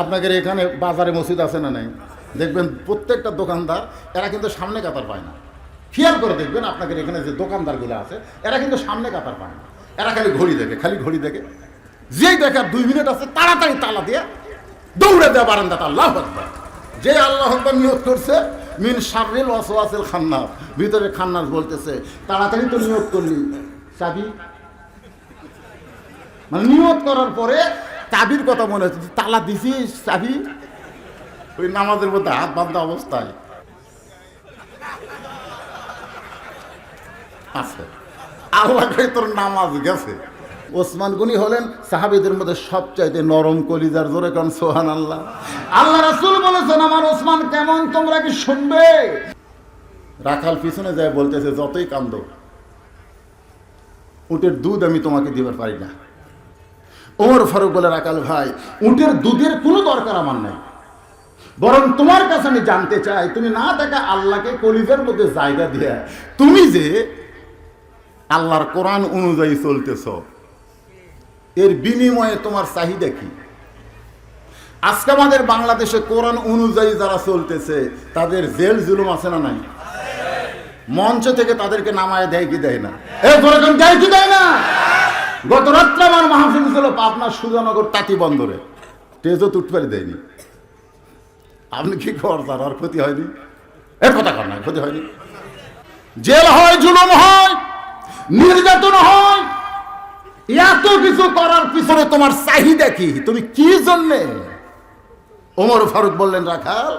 আপনাদের এখানে বাজারে মসজিদ আছে না নাই? দেখবেন প্রত্যেকটা দোকানদার এরা কিন্তু সামনে কাতার পায় না। খেয়াল করে দেখবেন আপনাদের এখানে যে দোকানদারগুলো আছে এরা কিন্তু সামনে কাতার পায় না। এরা খালি ঘড়ি দেখে যেই দেখার 2 মিনিট আছে তাড়াতাড়ি তালা দিয়ে দৌড়ে দেওয়া বারান্দাতে আল্লাহু আকবার। যে আল্লাহ আকবার নিয়ত করছে মিন শাররিল ওয়াসওয়াসিল খান্নাস, ভিতরে খান্নাস বলতেছে তাড়াতাড়ি তো নিয়ত করলি, চাবি মানে নিয়ত করার পরে চাবির কথা মনে হচ্ছে, তালা দিছিস চাবি, ওই নামাজের মধ্যে হাত বাঁধা অবস্থায় আছে। আল্লাহ তোর নামাজ গেছে। ওসমান গনি হলেন সাহাবীদের মধ্যে সবচাইতে নরম কলিজার, জোরে কারণ সুবহানাল্লাহ। আল্লাহ রাসূল বলেছেন আমার ওসমান কেমন তোমরা কি শুনবে? রাখাল পিছনে যায় বলতেছে যতই কান্দো উটের দুধ আমি তোমাকে দিতে পারি না। ওমর ফারুক বলে রাখাল ভাই উটের দুধের কোনো দরকার আমার নাই, বরং তোমার কাছে আমি জানতে চাই তুমি না দেখা আল্লাহকে কলিজার মধ্যে জায়গা দিয়ে তুমি যে আল্লাহর কোরআন অনুযায়ী চলতেছ এর বিনিময়ে তোমার চাহিদা কি? আজকে আমাদের বাংলাদেশে কোরআন অনুযায়ী যারা চলতেছে তাদের জেল জুলুম আছে না নাই? মঞ্চ থেকে তাদেরকে নামায় দেয় কি দেয় না? দেয় কি দেয় না? গত রাত্রে আমার মাহফিল ছিল পাবনা সুজানগর তাঁতি বন্দরে, তেজও তুটপারি দেয়নি। আপনি কি করছেন? আর ক্ষতি হয়নি? এর কথা কর না, ক্ষতি হয়নি। জেল হয়, জুলুম হয়, নির্যাতন হয়, এত কিছু করার পিছনে তোমার চাহিদা কি? তুমি কি জন্যে? ওমর ফারুক বললেন রাখাল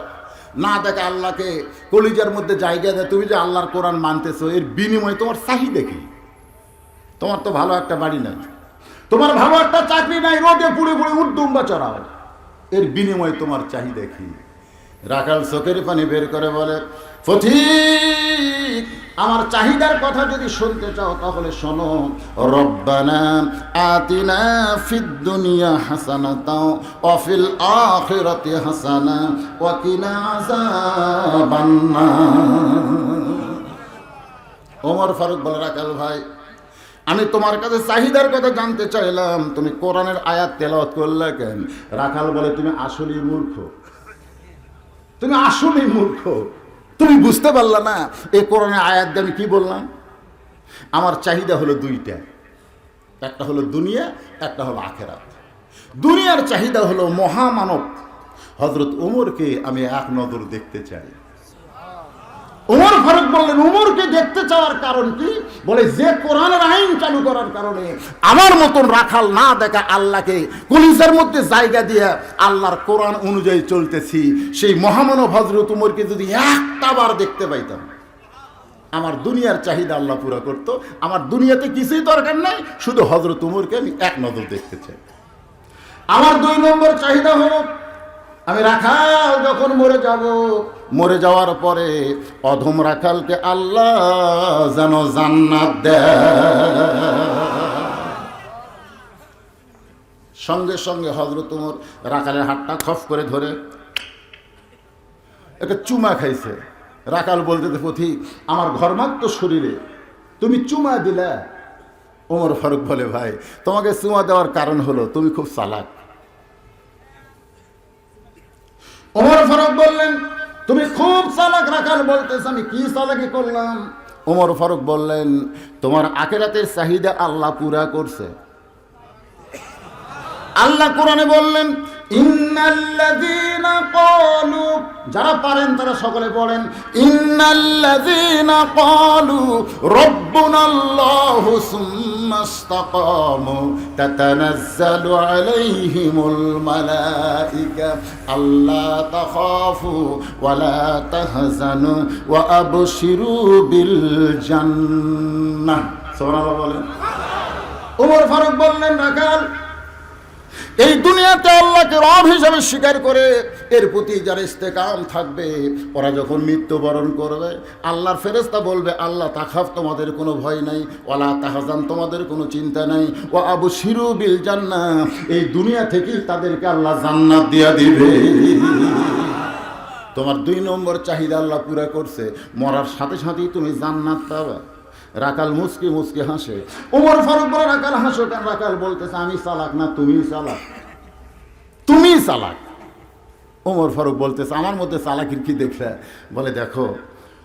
না দেখা আল্লাহকে কলিজার মধ্যে জায়গা দেয় তুমি যে আল্লাহর কোরআন মানতেছো এর বিনিময়ে তোমার চাহিদা কি? তোমার তো ভালো একটা বাড়ি নাই, তোমার ভালো একটা চাকরি নাই, রোদে পুড়ে পুড়ে উঠদুম্বা চড়াও, এর বিনিময়ে তোমার চাহিদা কি? রাখাল চোখের পানি বের করে বলে ফঠিক আমার চাহিদার কথা যদি শুনতে চাও তাহলে শোনো, রব্বানা আতিনা ফিদ দুনিয়া হাসানাতাও ওয়া ফিল আখিরাতি হাসানা ওয়া কিনা আযাবান্নার। ওমর ফারুক বলে রাখাল ভাই আমি তোমার কাছে চাহিদার কথা জানতে চাইলাম, তুমি কোরআনের আয়াত তেলাওয়াত করলে কেন? রাখাল বলে তুমি আসলেই মূর্খ, তুমি আসলেই মূর্খ, তুমি বুঝতে পারলা না এই কোরআনের আয়াত দিয়ে আমি কি বললাম? আমার চাহিদা হলো দুইটা, একটা হলো দুনিয়া, একটা হলো আখেরাত। দুনিয়ার চাহিদা হলো মহামানব হযরত ওমরকে আমি এক নজর দেখতে চাই। ওমর ফারুক বললেন ওমরকে দেখতে চাওয়ার কারণ কি? বলে যে কোরআনের আইন চালু করার কারণে আমার মতন রাখাল না দেখা আল্লাহকে কলিজার মধ্যে জায়গা দিয়ে আল্লাহর কোরআন অনুযায়ী চলতেছি, সেই মহামানব হযরত ওমরকে যদি একটা বার দেখতে পাইতাম আমার দুনিয়ার চাহিদা আল্লাহ পুরো করত। আমার দুনিয়াতে কিছুই দরকার নাই, শুধু হযরত ওমরকে আমি এক নজর দেখতে চাই। আমার 2 নম্বর চাহিদা হলো আমি রাখাল যখন মরে যাওয়ার পরে অধম রাখালকে আল্লাহ যেন জান্নাত দেয়। সঙ্গে সঙ্গে হযরত ওমর রাখালের হাতটা খফ করে ধরে একটা চুমা খাইছে। রাখাল বলতে পথিক আমার ঘর্মাক্ত শরীরে তুমি চুমা দিলা। ওমর ফারুক বলে ভাই তোমাকে চুমা দেওয়ার কারণ হলো তুমি খুব চালাক। ওমর ফারুক বললেন তুমি খুব চালাক। রাখাল বলতেছ আমি কি চালাকি করলাম? ওমর ফারুক বললেন তোমার আখিরাতের চাহিদা আল্লাহ পুরা করছে। আল্লাহ কোরআনে বললেন ইন্নাল্লাযীনা ক্বালু, যারা পারেন তারা সকলে বলেন ইন্নাল্লাযীনা ক্বালু রাব্বুনাল্লাহু সুম্মা ইসতাকামু তাতানাজ্জালু আলাইহিমুল মালায়েকা আল্লা তাখাফু ওয়া লা তাহজানু ওয়া আবশিরু বিল জান্নাহ। সুবহানাল্লাহ বলেন। ওমর ফারুক বললেন রাখাল এই দুনিয়াতে আল্লাহকে রব হিসাবে স্বীকার করে এর প্রতি যারা ইস্তেকাম থাকবে ওরা যখন মৃত্যুবরণ করবে আল্লাহর ফেরেশতা বলবে আল্লাহ তাখাফ তোমাদের কোনো ভয় নাই, ওয়ালা তাহজান তোমাদের কোনো চিন্তা নাই, ও আবশিরু বিল জান্নাহ এই দুনিয়া থেকেই তাদেরকে আল্লাহ জান্নাত দিয়া দিবে। তোমার 2 নম্বর চাহিদা আল্লাহ পুরা করছে, মরার সাথে সাথেই তুমি জান্নাত পাবে। রাখাল মুচকি মুচকি হাসে। ওমর ফারুক বলে রাখাল হাসো কেন? রাখাল বলতেছে আমি চালাক না তুমি চালাক, তুমি চালাক। ওমর ফারুক বলতেছে, আমার মধ্যে চালাকির কি দেখলে? বলে, দেখো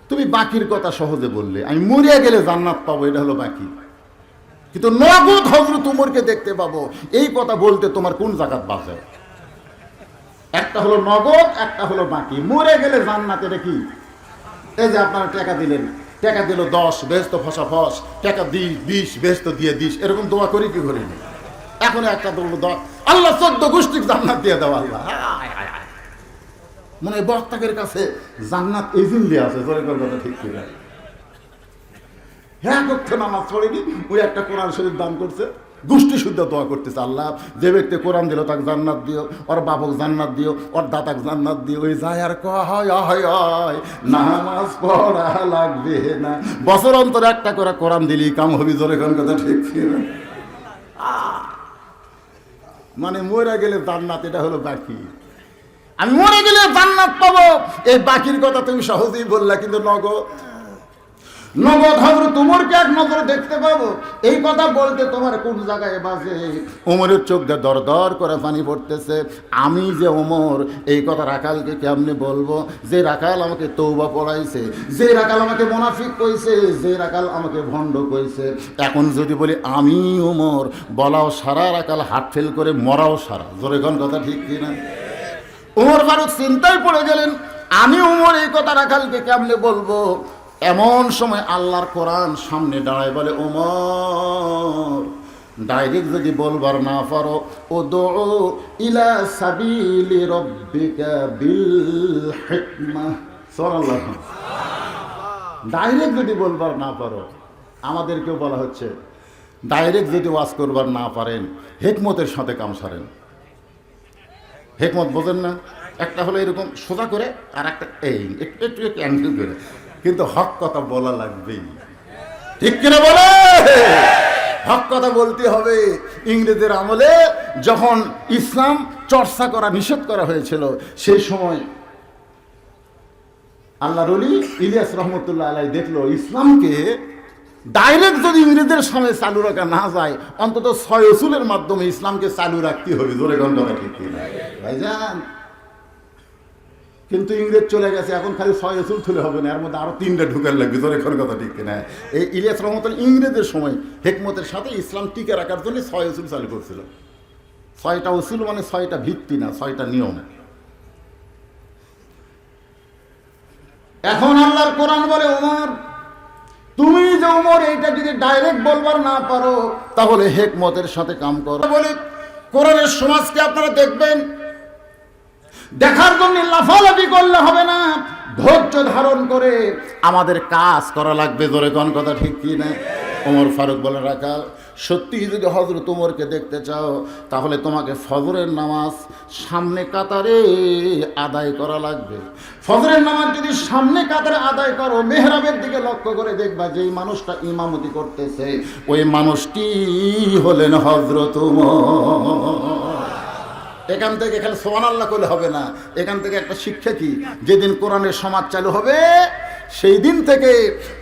তুমি বাকির কথা সহজে বললে, আমি মরিয়া গেলে জান্নাত পাবো, এটা হলো বাকি। কিন্তু নগদ হযরত উমরকে দেখতে পাবো, এই কথা বলতে তোমার কোন জাকাত বাঁচে? একটা হলো নগদ, একটা হলো বাকি। মরে গেলে জান্নাত, এটা কি? এই যে আপনারা টাকা দিলেন, টাকা দিল 10, বেহেশত ফসা ফস, টাকা 20, বেহেশত দিয়ে 20, এরকম দোয়া করি কি করিনি? এখন একটা বলবো 10, আল্লাহ 14 গোষ্ঠীর জান্নাত দিয়ে দাও আল্লাহ। মনে হয় বক্তাকের কাছে জান্নাত এজেন্ট দিয়ে আছে, জোরে করে কথা ঠিক কিনা? হ্যাঁ, করতে নামাজ পড়েনি, ওই একটা কোরআন শরীফ দান করছে, গোষ্ঠী শুদ্ধ দোয়া করতেছে, আল্লাহ যে ব্যক্তি কোরআন দিল তাকে জান্নাত দিও, ওর বাপক জান্নাত দিও, ওর দাতাক জান্নাত দিও। ওই যায় আর কয় নামাজ পড়া লাগবে না, বছর অন্তর একটা করে কোরআন দিলি কাম হবি, জোরে কোন কথা ঠিক কিনা? মানে মরে গেলে জান্নাত, এটা হলো বাকি। আমি মরে গেলে জান্নাত পাবো, এই বাকির কথা তুমি সহজেই বললা, কিন্তু নগদ হযরত উমরকে এক নজরে দেখতে পাবো, এই কথা বলতে তোমার কোন জায়গায় বাজে? ওমরের চোখ দিয়ে দর দর করে পানি পড়তেছে। আমি যে ওমর, এই কথা রাখালকে কেমনে বলবো? যে রাখাল আমাকে তওবা পড়াইছে, যে রাখাল আমাকে মুনাফিক কইছে, যে রাখাল আমাকে ভণ্ড কইছে, এখন যদি বলি আমি ওমর, বলাও সারা, রাখাল হাত ফেল করে মরাও সারা। জোরে কোন কথা ঠিক কিনা? ওমর ফারুক চিন্তায় পড়ে গেলেন, আমি ওমর এই কথা রাখালকে কেমনে বলবো? এমন সময় আল্লাহর কোরআন সামনে দাঁড়ায়, বলে, ওমর ডাইরেক্ট যদি বলবার না পারো, উদউ ইলা সাবিলি রাব্বিকা বিল হিকমাহ। সুবহানাল্লাহ। ডাইরেক্ট যদি বলবার না পারো, আমাদেরকেও বলা হচ্ছে ডাইরেক্ট যদি ওয়াজ করবার না পারেন, হিকমতের সাথে কাম সারেন। হিকমত বোঝেন না? একটা হলো এরকম সোজা করে, আর একটা এই একটু একটু অ্যাঙ্গেল করে, কিন্তু হক কথা বলা লাগবেই, ঠিক কিনা বলে? হক কথা বলতে হবে। ইংরেজের আমলে যখন ইসলাম চর্চা করা নিষেধ করা হয়েছিল, সেই সময় আল্লাহর ওলি ইলিয়াস রহমতুল্লাহ আলাইহি দেখলো ইসলামকে ডাইরেক্ট যদি ইংরেজদের সামনে চালু রাখা না যায়, অন্তত 6 উসুলের মাধ্যমে ইসলামকে চালু রাখতে হবে। জোরে গন্ডটা ঠিক কিনা ভাইজান? কিন্তু ইংরেজ চলে গেছে, এখন খালি 6 উসুল তুলে হবে না, এর মধ্যে আরো 3টা ঢুকার লাগবে। জোরে কোন কথা ঠিক কিনা? এই ইলিয়াস রহমতুল্লাহ ইংরেজের সময় হিকমতের সাথে ইসলাম টিকে রাখার জন্য 6 উসুল চালু করছিল। 6টা উসুল মানে 6টা ভিত্তি না, 6টা নিয়ম। এখন আল্লাহর কোরআন বলে, ওমর তুমি যে ওমর এইটা যদি ডাইরেক্ট বলবার না পারো, তাহলে হিকমতের সাথে কাম করো। বলে কোরআনের সমাজকে আপনারা দেখবেন, দেখার জন্য লাফালাফি করলে হবে না, ধৈর্য ধারণ করে আমাদের কাজ করা লাগবে। জোরে কোন কথা ঠিক কি না? ওমর ফারুক বলে, রাখাল সত্যি যদি হযরত ওমরকে দেখতে চাও, তাহলে তোমাকে ফজরের নামাজ সামনে কাতারে আদায় করা লাগবে। ফজরের নামাজ যদি সামনে কাতারে আদায় করো, মেহরাবের দিকে লক্ষ্য করে দেখবা যেই মানুষটা ইমামতি করতেছে, ওই মানুষটি হলেন হযরত ওমর। এখান থেকে এখানে সুবহানাল্লাহ করলে হবে না, এখান থেকে একটা শিক্ষা কি, যেদিন কোরআনের সমাজ চালু হবে, সেই দিন থেকে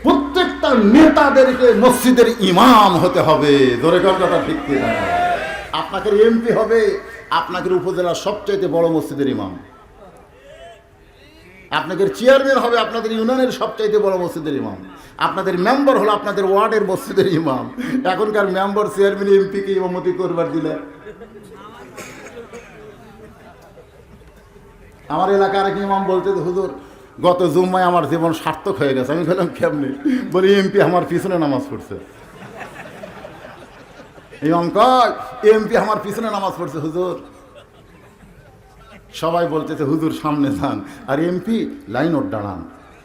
প্রত্যেকটা নেতাদেরকে মসজিদের ইমাম হতে হবে। জোরে কথা ঠিক কিনা? আপনাকে এমপি হবে, আপনাকে উপজেলার সবচেয়ে বড় মসজিদের ইমাম। আপনাদের চেয়ারম্যান হবে আপনাদের ইউনিয়নের সবচাইতে বড় মসজিদের ইমাম। আপনাদের মেম্বার হলো আপনাদের ওয়ার্ডের মসজিদের ইমাম। এখনকার মেম্বার চেয়ারম্যান এমপিকে ইমামতি করবার দিলে, আমার এলাকার এক ইমাম বলতে, হুজুর গত জুম্মায় আমার জীবন সার্থক হয়ে গেছে। আমি বললাম কেমনি? বলি এমপি আমার পিছনে নামাজ পড়ছে। ইমাম কয়, এমপি আমার পিছনে নামাজ পড়ছে হুজুর। সবাই বলতেছে হুজুর সামনে যান, আর এমপি লাইন ওর দাঁড়ান।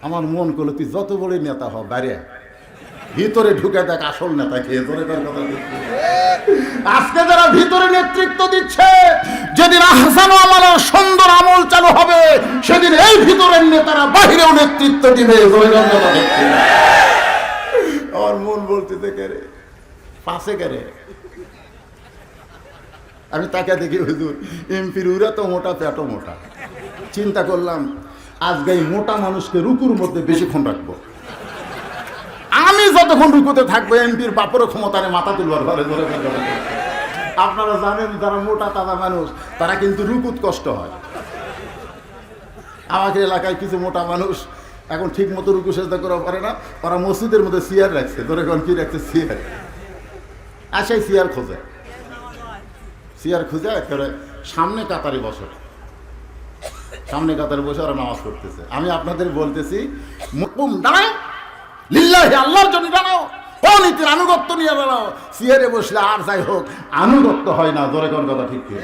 আমার মন করলো, তুই যত বড় নেতা হ, বাইরে ভিতরে ঢুকে দেখ আসল নেতা কে। আজকে যারা ভিতরে নেতৃত্ব দিচ্ছে, যেদিন আহসান আমল সুন্দর আমল চালু হবে, সেদিন এই ভিতরের নেতারা বাহিরেও নেতৃত্ব দিবে। আমার মন বলতেছে কেরে পাশে কেরে। আমি তাকে দেখি হুজুর এমপির উরা তো মোটা, পেটও মোটা। চিন্তা করলাম আজকে এই মোটা মানুষকে রুকুর মধ্যে বেশিক্ষণ রাখবো। আমি যতক্ষণ রুকুতে থাকবো, এমপির বাপেরও ক্ষমতা নেই মাথা তুলবার ঘরে ধরে। আপনারা জানেন যারা মোটা তাজা মানুষ, তারা কিন্তু রুকুত কষ্ট হয়। আমাকে এলাকায় কিছু মোটা মানুষ এখন ঠিক মতো রুকু সেজদা করা পারে না, ওরা মসজিদের মধ্যে চেয়ার রাখছে, ধরে কোন কি রাখছে, চেয়ার। আর সেই চেয়ার খোঁজে, চেয়ার খুঁজে একেবারে সামনে কাতারে বসে, সামনে কাতারে বসে ওরা নামাজ পড়তেছে। আমি আপনাদের বলতেছি, মুকুম দাঁড়াও, লিল্লাহি আল্লাহর জন্য দাঁড়াও, ও নীতির আনুগত্য নিয়ে দাঁড়াও। চেয়ারে বসলে আর যাই হোক আনুগত্য হয় না, ধরে কোন কথা ঠিক কি?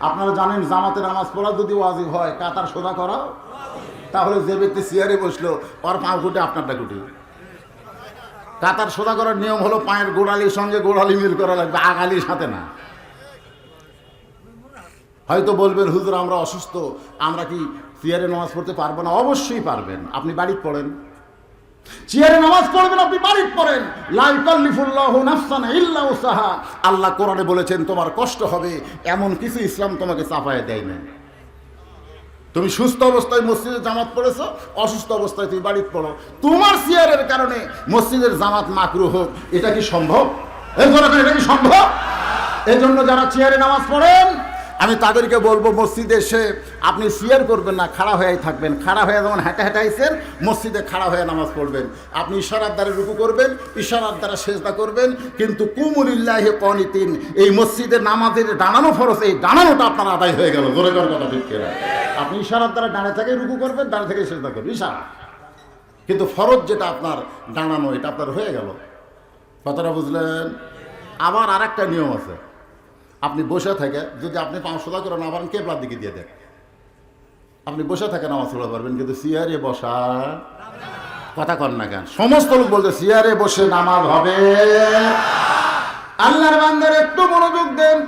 আপনারা জানেন জামাতে নামাজ পড়া যদি ওয়াজিব হয়, কাতার সোজা করাও, তাহলে যে ব্যক্তি চেয়ারে বসলো ওর পা কুটে আপনারটা কুটে। কাতার সোজা করার নিয়ম হলো পায়ের গোড়ালির সঙ্গে গোড়ালি মিল করা লাগবে, আগালির সাথে না। হয়তো বলবেন হুজুর আমরা অসুস্থ, আমরা কি চেয়ারে নামাজ পড়তে পারবো না? অবশ্যই পারবেন, আপনি বাড়িতে পড়েন। চেয়ারে নামাজ পড়বেন, আপনি বাড়িতে পড়েন। লা ইউকাল্লিফুল্লাহু নাফসান ইল্লা উসাহা, আল্লাহ কোরআনে বলেছেন তোমার কষ্ট হবে, এমন কিছু ইসলাম তোমাকে চাপায় দেয় না। তুমি সুস্থ অবস্থায় মসজিদে জামাত পড়েছো, অসুস্থ অবস্থায় তুমি বাড়িতে পড়ো, তোমার চেয়ারের কারণে মসজিদের জামাত মাকরুহ হোক, এটা কি সম্ভব? এটা কি সম্ভব? এই জন্য যারা চেয়ারে নামাজ পড়েন আমি তাদেরকে বলবো, মসজিদে এসে আপনি চেয়ার করবেন না, খাড়া হয়েই থাকবেন। খাড়া হয়ে যেমন হেঁটে হেঁটে আইছেন, মসজিদে খাড়া হয়ে নামাজ পড়বেন। আপনি ইশারার দ্বারা রুকু করবেন, ইশারার দ্বারা সেজদা করবেন, কিন্তু কুমুলিল্লাহি কানিতিন, এই মসজিদে নামাজের দাঁড়ানো ফরজ, এই দাঁড়ানোটা আপনার আদায় হয়ে গেল। জোরে জোরে কথা ঠিক কিনা? আপনি ইশারার দ্বারা দাঁড়িয়ে থেকে রুকু করবেন, দাঁড়িয়ে থেকে সেজদা করবেন, ইশারা। কিন্তু ফরজ যেটা আপনার দাঁড়ানো, এটা আপনার হয়ে গেল। কথাটা বুঝলেন? আবার আর একটা নিয়ম আছে, আপনি বসে থেকে যদি আপনি পা সোজা করে না পারেন, কেবলার দিকে দিয়ে দেন, আপনি বসে থেকে নামাজ পড়তে পারবেন। কিন্তু চেয়ারে বসা, কথা কর না কেন? সমস্ত লোক বলতে চেয়ারে বসে নামাজ হবে। আল্লাহর বান্দার একটু মনোযোগ দেন।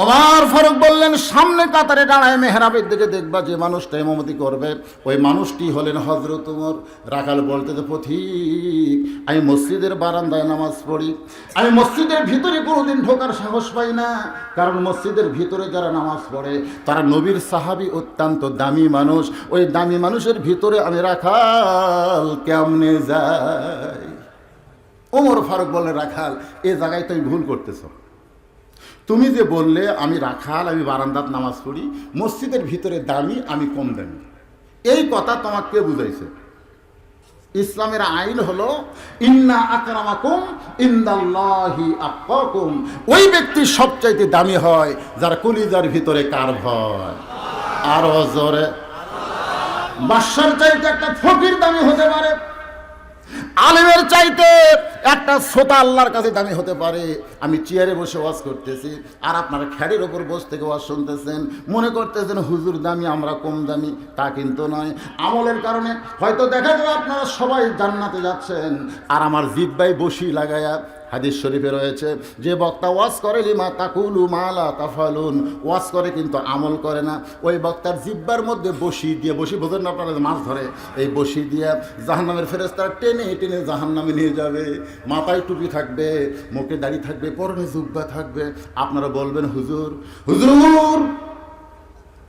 ওমর ফারুক বললেন, সামনে কাতারে দাঁড়ায় মেহরাবের দিকে দেখবা যে মানুষটা ইমামতি করবে, ওই মানুষটি হলেন হযরত ওমর। রাখাল বলতে, পথিক আমি মসজিদের বারান্দায় নামাজ পড়ি, আমি মসজিদের ভিতরে কোনোদিন ঢোকার সাহস পাই না, কারণ মসজিদের ভিতরে যারা নামাজ পড়ে তারা নবীর সাহাবী, অত্যন্ত দামি মানুষ। ওই দামি মানুষের ভিতরে আমি রাখাল কেমনে যাই? ওমর ফারুক বললেন, রাখাল এ জায়গায় তুমি ভুল করতেছ। তুমি যে বললে আমি রাখাল, আমি বারান্দাত নামাজ পড়ি, মসজিদের ভিতরে দামি, আমি কম দামি, এই কথা তোমাকে কে বুঝাইছে? ইসলামের আইন হলো ইন্না আকরামাকুম ইনদাল্লাহি আতকাকুম, ওই ব্যক্তি সবচাইতে দামি হয় যার কলিজার ভিতরে কার ভয়। আর জোরে, বাদশার চাইতে একটা ফকির দামি হতে পারে, আলেমের চাইতে একটা শ্রোতা আল্লাহর কাছে দামি হতে পারে। আমি চেয়ারে বসে ওয়াজ করতেছি আর আপনারা খ্যাড়ের ওপর বসে থেকে ওয়াজ শুনতেছেন, মনে করতেছেন হুজুর দামি, আমরা কম দামি, তা কিন্তু নয়। আমলের কারণে হয়তো দেখা যাবে আপনারা সবাই জান্নাতে যাচ্ছেন, আর আমার জিহ্বায় বসি লাগায়া, হাদিস শরীফে রয়েছে যে বক্তা ওয়াজ করে লিমা তাকুলু মালা তাফালুন, ওয়াজ করে কিন্তু আমল করে না, ওই বক্তার জিহ্বার মধ্যে বসি দিয়ে, বসি বোঝেন না আপনারা, মাছ ধরে, এই বসি দিয়ে জাহান্নামের ফেরেশতারা টেনে টেনে জাহান্নামে নিয়ে যাবে। মাথায় টুপি থাকবে, মুখে দাড়ি থাকবে, পরনে জুব্বা থাকবে। আপনারা বলবেন হুজুর, হুজুর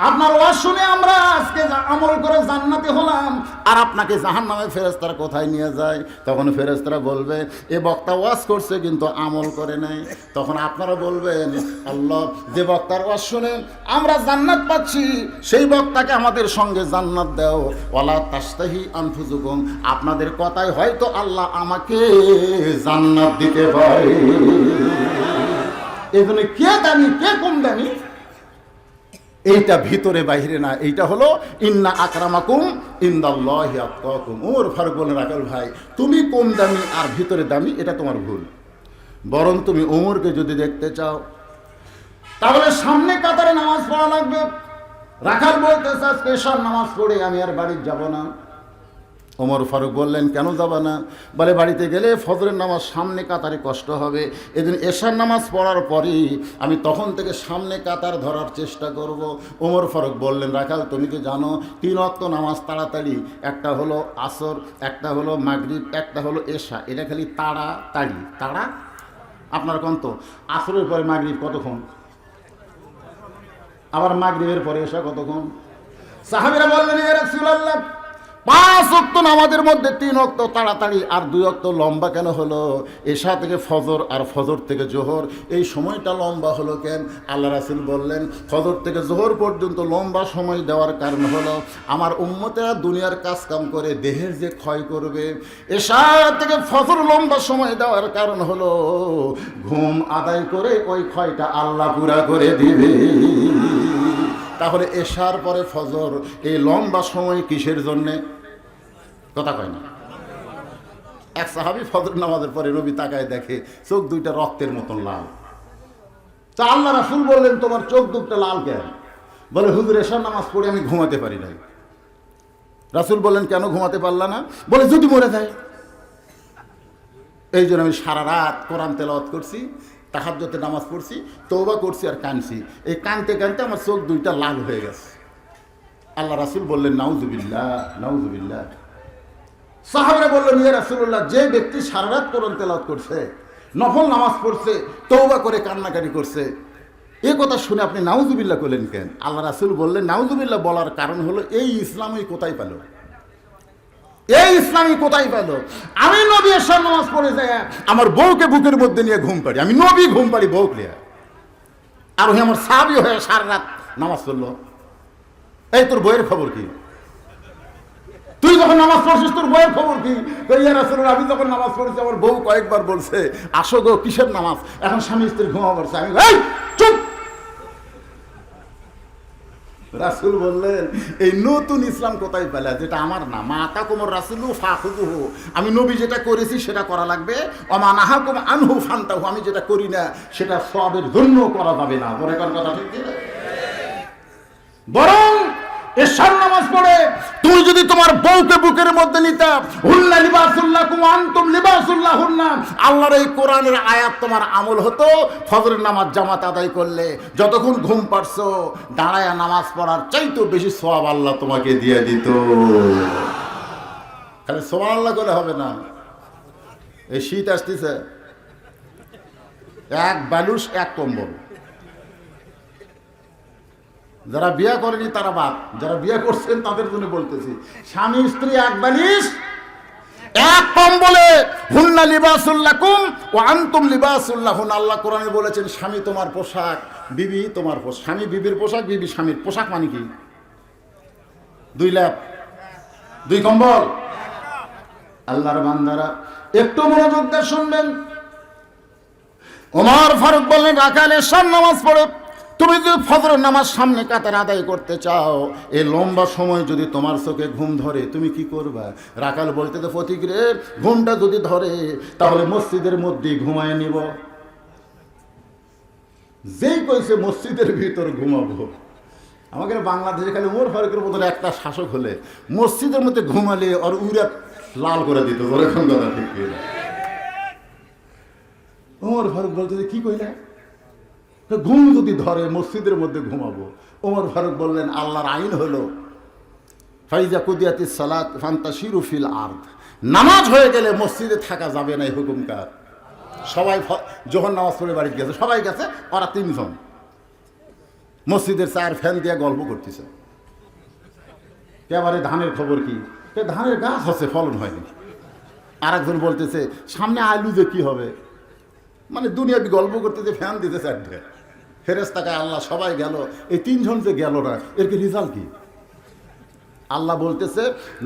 আপনার ওয়াজ শুনে আমরা আজকে আমল করে জান্নাতে হলাম, আর আপনাকে জাহান্নামে ফেরেশতারা কোথায় নিয়ে যায়? তখন ফেরেশতারা বলবে এ বক্তা ওয়াজ করছে কিন্তু আমল করে নাই। তখন আপনারা বলবেন, আল্লাহ যে বক্তার ওয়াজ শুনে আমরা জান্নাত পাচ্ছি, সেই বক্তাকে আমাদের সঙ্গে জান্নাত দাও। ওয়ালা তাস্তাহি আনফুসুকুম, আপনাদের কথায় হয়তো আল্লাহ আমাকে জান্নাত দিতে পারে। এজন্য কে দামি কে কম দামি এইটা ভিতরে বাইরে না, এইটা হলো ইন্না আকরামাকুম ইনদাল্লাহি আতকাকুম। ওমর ফারুক বলেন, রাখাল ভাই তুমি কম দামি আর ভিতরে দামি, এটা তোমার ভুল। বরং তুমি ওমরকে যদি দেখতে চাও তাহলে সামনে কাতারে নামাজ পড়া লাগবে। রাখাল বলতেছে আজকে এশার নামাজ পড়ে আমি আর বাড়ি যাব না। ওমর ফারুক বললেন, কেন যাবা না? বলে বাড়িতে গেলে ফজরের নামাজ সামনে কাতারে কষ্ট হবে, এদিন এশার নামাজ পড়ার পরেই আমি তখন থেকে সামনে কাতার ধরার চেষ্টা করব। ওমর ফারুক বললেন, রাখাল তুমি কি জানো 3 ওয়াক্ত নামাজ তাড়াতাড়ি, একটা হলো আসর, একটা হলো মাগরিব, একটা হলো এশা, এটা খালি তাড়াতাড়ি। তাড়া আপনার কোন তো আসরের পরে মাগরিব কতক্ষণ, আবার মাগরিবের পরে এশা কতক্ষণ? সাহাবীরা বললেন, ইয়া রাসূলুল্লাহ 5 ওয়াক্ত নামাজের মধ্যে 3 ওয়াক্ত তাড়াতাড়ি আর 2 ওয়াক্ত লম্বা কেন হলো? এশা থেকে ফজর আর ফজর থেকে জোহর, এই সময়টা লম্বা হলো কেন? আল্লাহ রাসূল বললেন ফজর থেকে জোহর পর্যন্ত লম্বা সময় দেওয়ার কারণ হলো আমার উম্মতেরা দুনিয়ার কাজ কাম করে দেহের যে ক্ষয় করবে। এশা থেকে ফজর লম্বা সময় দেওয়ার কারণ হলো ঘুম আদায় করে ওই ক্ষয়টা আল্লাহ পুরা করে দিবে। তাহলে এশার পরে ফজর, এই লম্বা সময় কিসের জন্যে? কথা কয় না। এক সাহাবী ফজর নামাজের পরে নবী তাকায় দেখে চোখ দুইটা রক্তের মতন লাল। তা আল্লাহ রাসূল বললেন তোমার চোখ দুটো লাল কেন? বলে হুজুর এশার নামাজ পড়ে আমি ঘুমাতে পারি নাই। রাসূল বললেন কেন ঘুমাতে পারলা না? বলে যদি মরে যায়। এই জন্য আমি সারা রাত কোরআন তেলাওয়াত করছি, তাহাজ্জুদের নামাজ পড়ছি, তওবা করছি আর কাঁদছি। এই কাঁদতে কাঁদতে আমার চোখ দুইটা লাল হয়ে গেছে। আল্লাহ রাসূল বললেন নাউজুবিল্লাহ, নাউজুবিল্লাহ। সাহাবারা বললেন ইয়া রাসূলুল্লাহ, যে ব্যক্তি সারা রাত কোরআন তেলাওয়াত করছে, নফল নামাজ পড়ছে, তওবা করে কান্নাকাটি করছে, এই কথা শুনে আপনি নাউজুবিল্লাহ করলেন কেন? আল্লাহ রাসূল বললেন নাউজুবিল্লাহ বলার কারণ হলো এই ইসলামই কোথায় পেল? এই ইসলামী কোথায় পেল? আমি নবী এশার নামাজ পড়ে যাই আমার বউকে বুকের মধ্যে নিয়ে ঘুম পাড়ি, আমি নবী ঘুম পাড়ি বউকে নিয়ে, আর ওই আমার সাহাবী হয়ে সারা রাত নামাজ পড়লো। এই তোর বইয়ের খবর কি? তুই যখন নামাজ পড়ছিস তোর বইয়ের খবর কি? ইয়া রাসূলুল্লাহ, আমি যখন নামাজ পড়েছি আমার বউ কয়েকবার বলছে আসো গো, কিসের নামাজ? এখন স্বামী স্ত্রী ঘুমা পড়ছে। আমি এই চুপ। রাসূল বললেন এই নতুন ইসলাম কোথায় পেলে? যেটা আমার না, মা তাকুমুর রাসূলু ফাখুযুহু, আমি নবী যেটা করেছি সেটা করা লাগবে। ওমা নাহাকুম আনহু ফান্তাহু, আমি যেটা করি না সেটা সওয়াবের জন্য করা যাবে না। বলে কোন কথা ঠিক কি? বরং এশার নামাজ পড়ে তুমি যদি তোমার বউকে বুকের মধ্যে নিতা, হুন্না লিবাসুল্লাকুম ওয়া আনতুম লিবাসুল্লাহুন্না, আল্লাহর এই কোরআনের আয়াত তোমার আমল হতো। ফজরের নামাজ জামাত আদায় করলে যতক্ষণ ঘুম পাড়ছো দাঁড়ায়া নামাজ পড়ার চাইতেও বেশি সওয়াব আল্লাহ তোমাকে দিয়ে দিত। খালি সুবহানাল্লাহ করে হবে না। এই শীত আসতেছে, এক বালুস এক কম্বল। যারা বিয়ে করেনি তারা বাদ, যারা বিয়ে করছেন তাদের জন্য বলতেছি স্বামী স্ত্রী এক বালিশ এক কম্বলে, হুন্না লিবাসুল্লাকুম ওয়া আনতুম লিবাসুল্লাহুন। আল্লাহ কোরআনে বলেছেন স্বামী তোমার পোশাক, বিবি তোমার পোশাক। স্বামী বিবির পোশাক, বিবি স্বামীর পোশাক। মানে কি? 2 ল্যাপ 2 কম্বল। আল্লাহর বান্দারা একটু মনোযোগ দিয়ে শুনবেন। ওমর ফারুক বললেন রাকাল এশার নামাজ পড়ে তুমি যদি ফজরের নামাজ সামনে কাতার আদায় করতে চাও, এই লম্বা সময় যদি তোমার চোখে ঘুম ধরে তুমি কি করবা? রাকাল বলতে তো ফতিক রে, ঘুমটা যদি ধরে তাহলে মসজিদের মধ্যে ঘুমায় নিব। যেই কইছে মসজিদের ভিতর ঘুমাবো। আমাদের বাংলাদেশে খালি ওমর ফারুকের মতন একটা শাসক হলে মসজিদের মধ্যে ঘুমালে আর উড়া লাল করে দিত। ওরকম কথা ঠিক কি? ওমর ফারুক বলতে কি কইলে, ঘুম যদি ধরে মসজিদের মধ্যে ঘুমাবো। ওমর ফারুক বললেন আল্লাহর আইন হলো ফাইজা কুদিয়াতিস সালাত ফান্তাশিরু ফিল আরদ, নামাজ হয়ে গেলে মসজিদে থাকা যাবে না। এই হুকুম কার? সবাই যখন নামাজ পড়ে বাড়িতে গেছে, সবাই গেছে, ওরা 3 জন মসজিদের 4 ফ্যান দিয়ে গল্প করতেছে। এবারে ধানের খবর কি? ধানের গাছ হচ্ছে, ফলন হয়নি। আর একজন বলতেছে সামনে আলু যে কি হবে, মানে দুনিয়াবি গল্প করতেছে, ফ্যান দিতে 4টে। ফেরেশতাকে আল্লাহ সবাই গেল, এই 3 জন যে গেল না, এর কি রেজাল্ট কি? আল্লাহ বলতেছে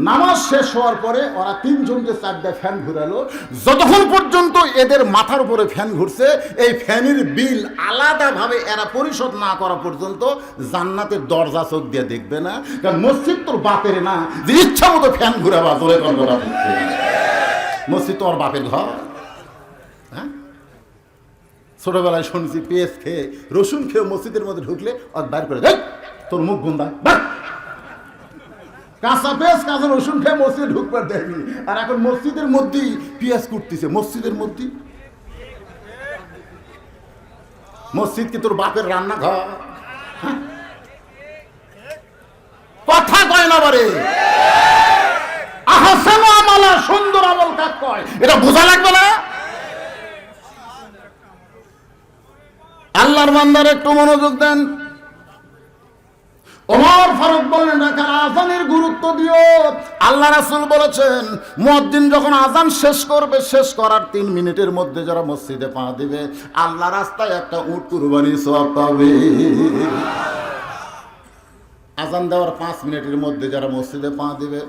নামাজ শেষ হওয়ার পরে ওরা 3 জনকে 4টে ফ্যান ঘুরালো। যতক্ষণ পর্যন্ত এদের মাথার উপরে ফ্যান ঘুরছে, এই ফ্যানের বিল আলাদাভাবে এরা পরিশোধ না করা পর্যন্ত জান্নাতের দরজা চোখ দিয়ে দেখবে না। কারণ মসজিদ তোর বাপের না যে ইচ্ছা মতো ফ্যান ঘুরাবা। তোরে কোন কথা? মসজিদ তোর বাপের ঘর। হ্যাঁ, ছোটবেলায় শুনছি পেঁয়াজ খেয়ে রসুন খেয়ে মসজিদের মধ্যে ঢুকলে আর বাইর করে দেখ তোর মুখ গুন্দা। কাঁচা পেঁয়াজ কাঁচা রসুন খেয়ে মসজিদে ঢুকবার দেয়নি, আর এখন মসজিদের মধ্যেই পেঁয়াজ কুটতেছে। মসজিদের মধ্যে, মসজিদ কি তোর বাপের রান্নাঘর? কথা কয় না বারে। আহসান আমালা, সুন্দর আমল কাক কয়, এটা বোঝা লাগবে না? আল্লাহর বান্দার একটু মনোযোগ দেন। ওমর ফারুক বললেন, রাখাল আজানের গুরুত্ব দিও। আল্লাহ রাসূল বলেছেন, মুয়াজ্জিন যখন আজান শেষ করবে, শেষ করার 3 মিনিটের মধ্যে যারা মসজিদে পা দিবে, আল্লাহ রাস্তায় একটা উট কুরবানির সওয়াব পাবে। আজান দেওয়ার 5 মিনিটের মধ্যে যারা মসজিদে পা দিবে,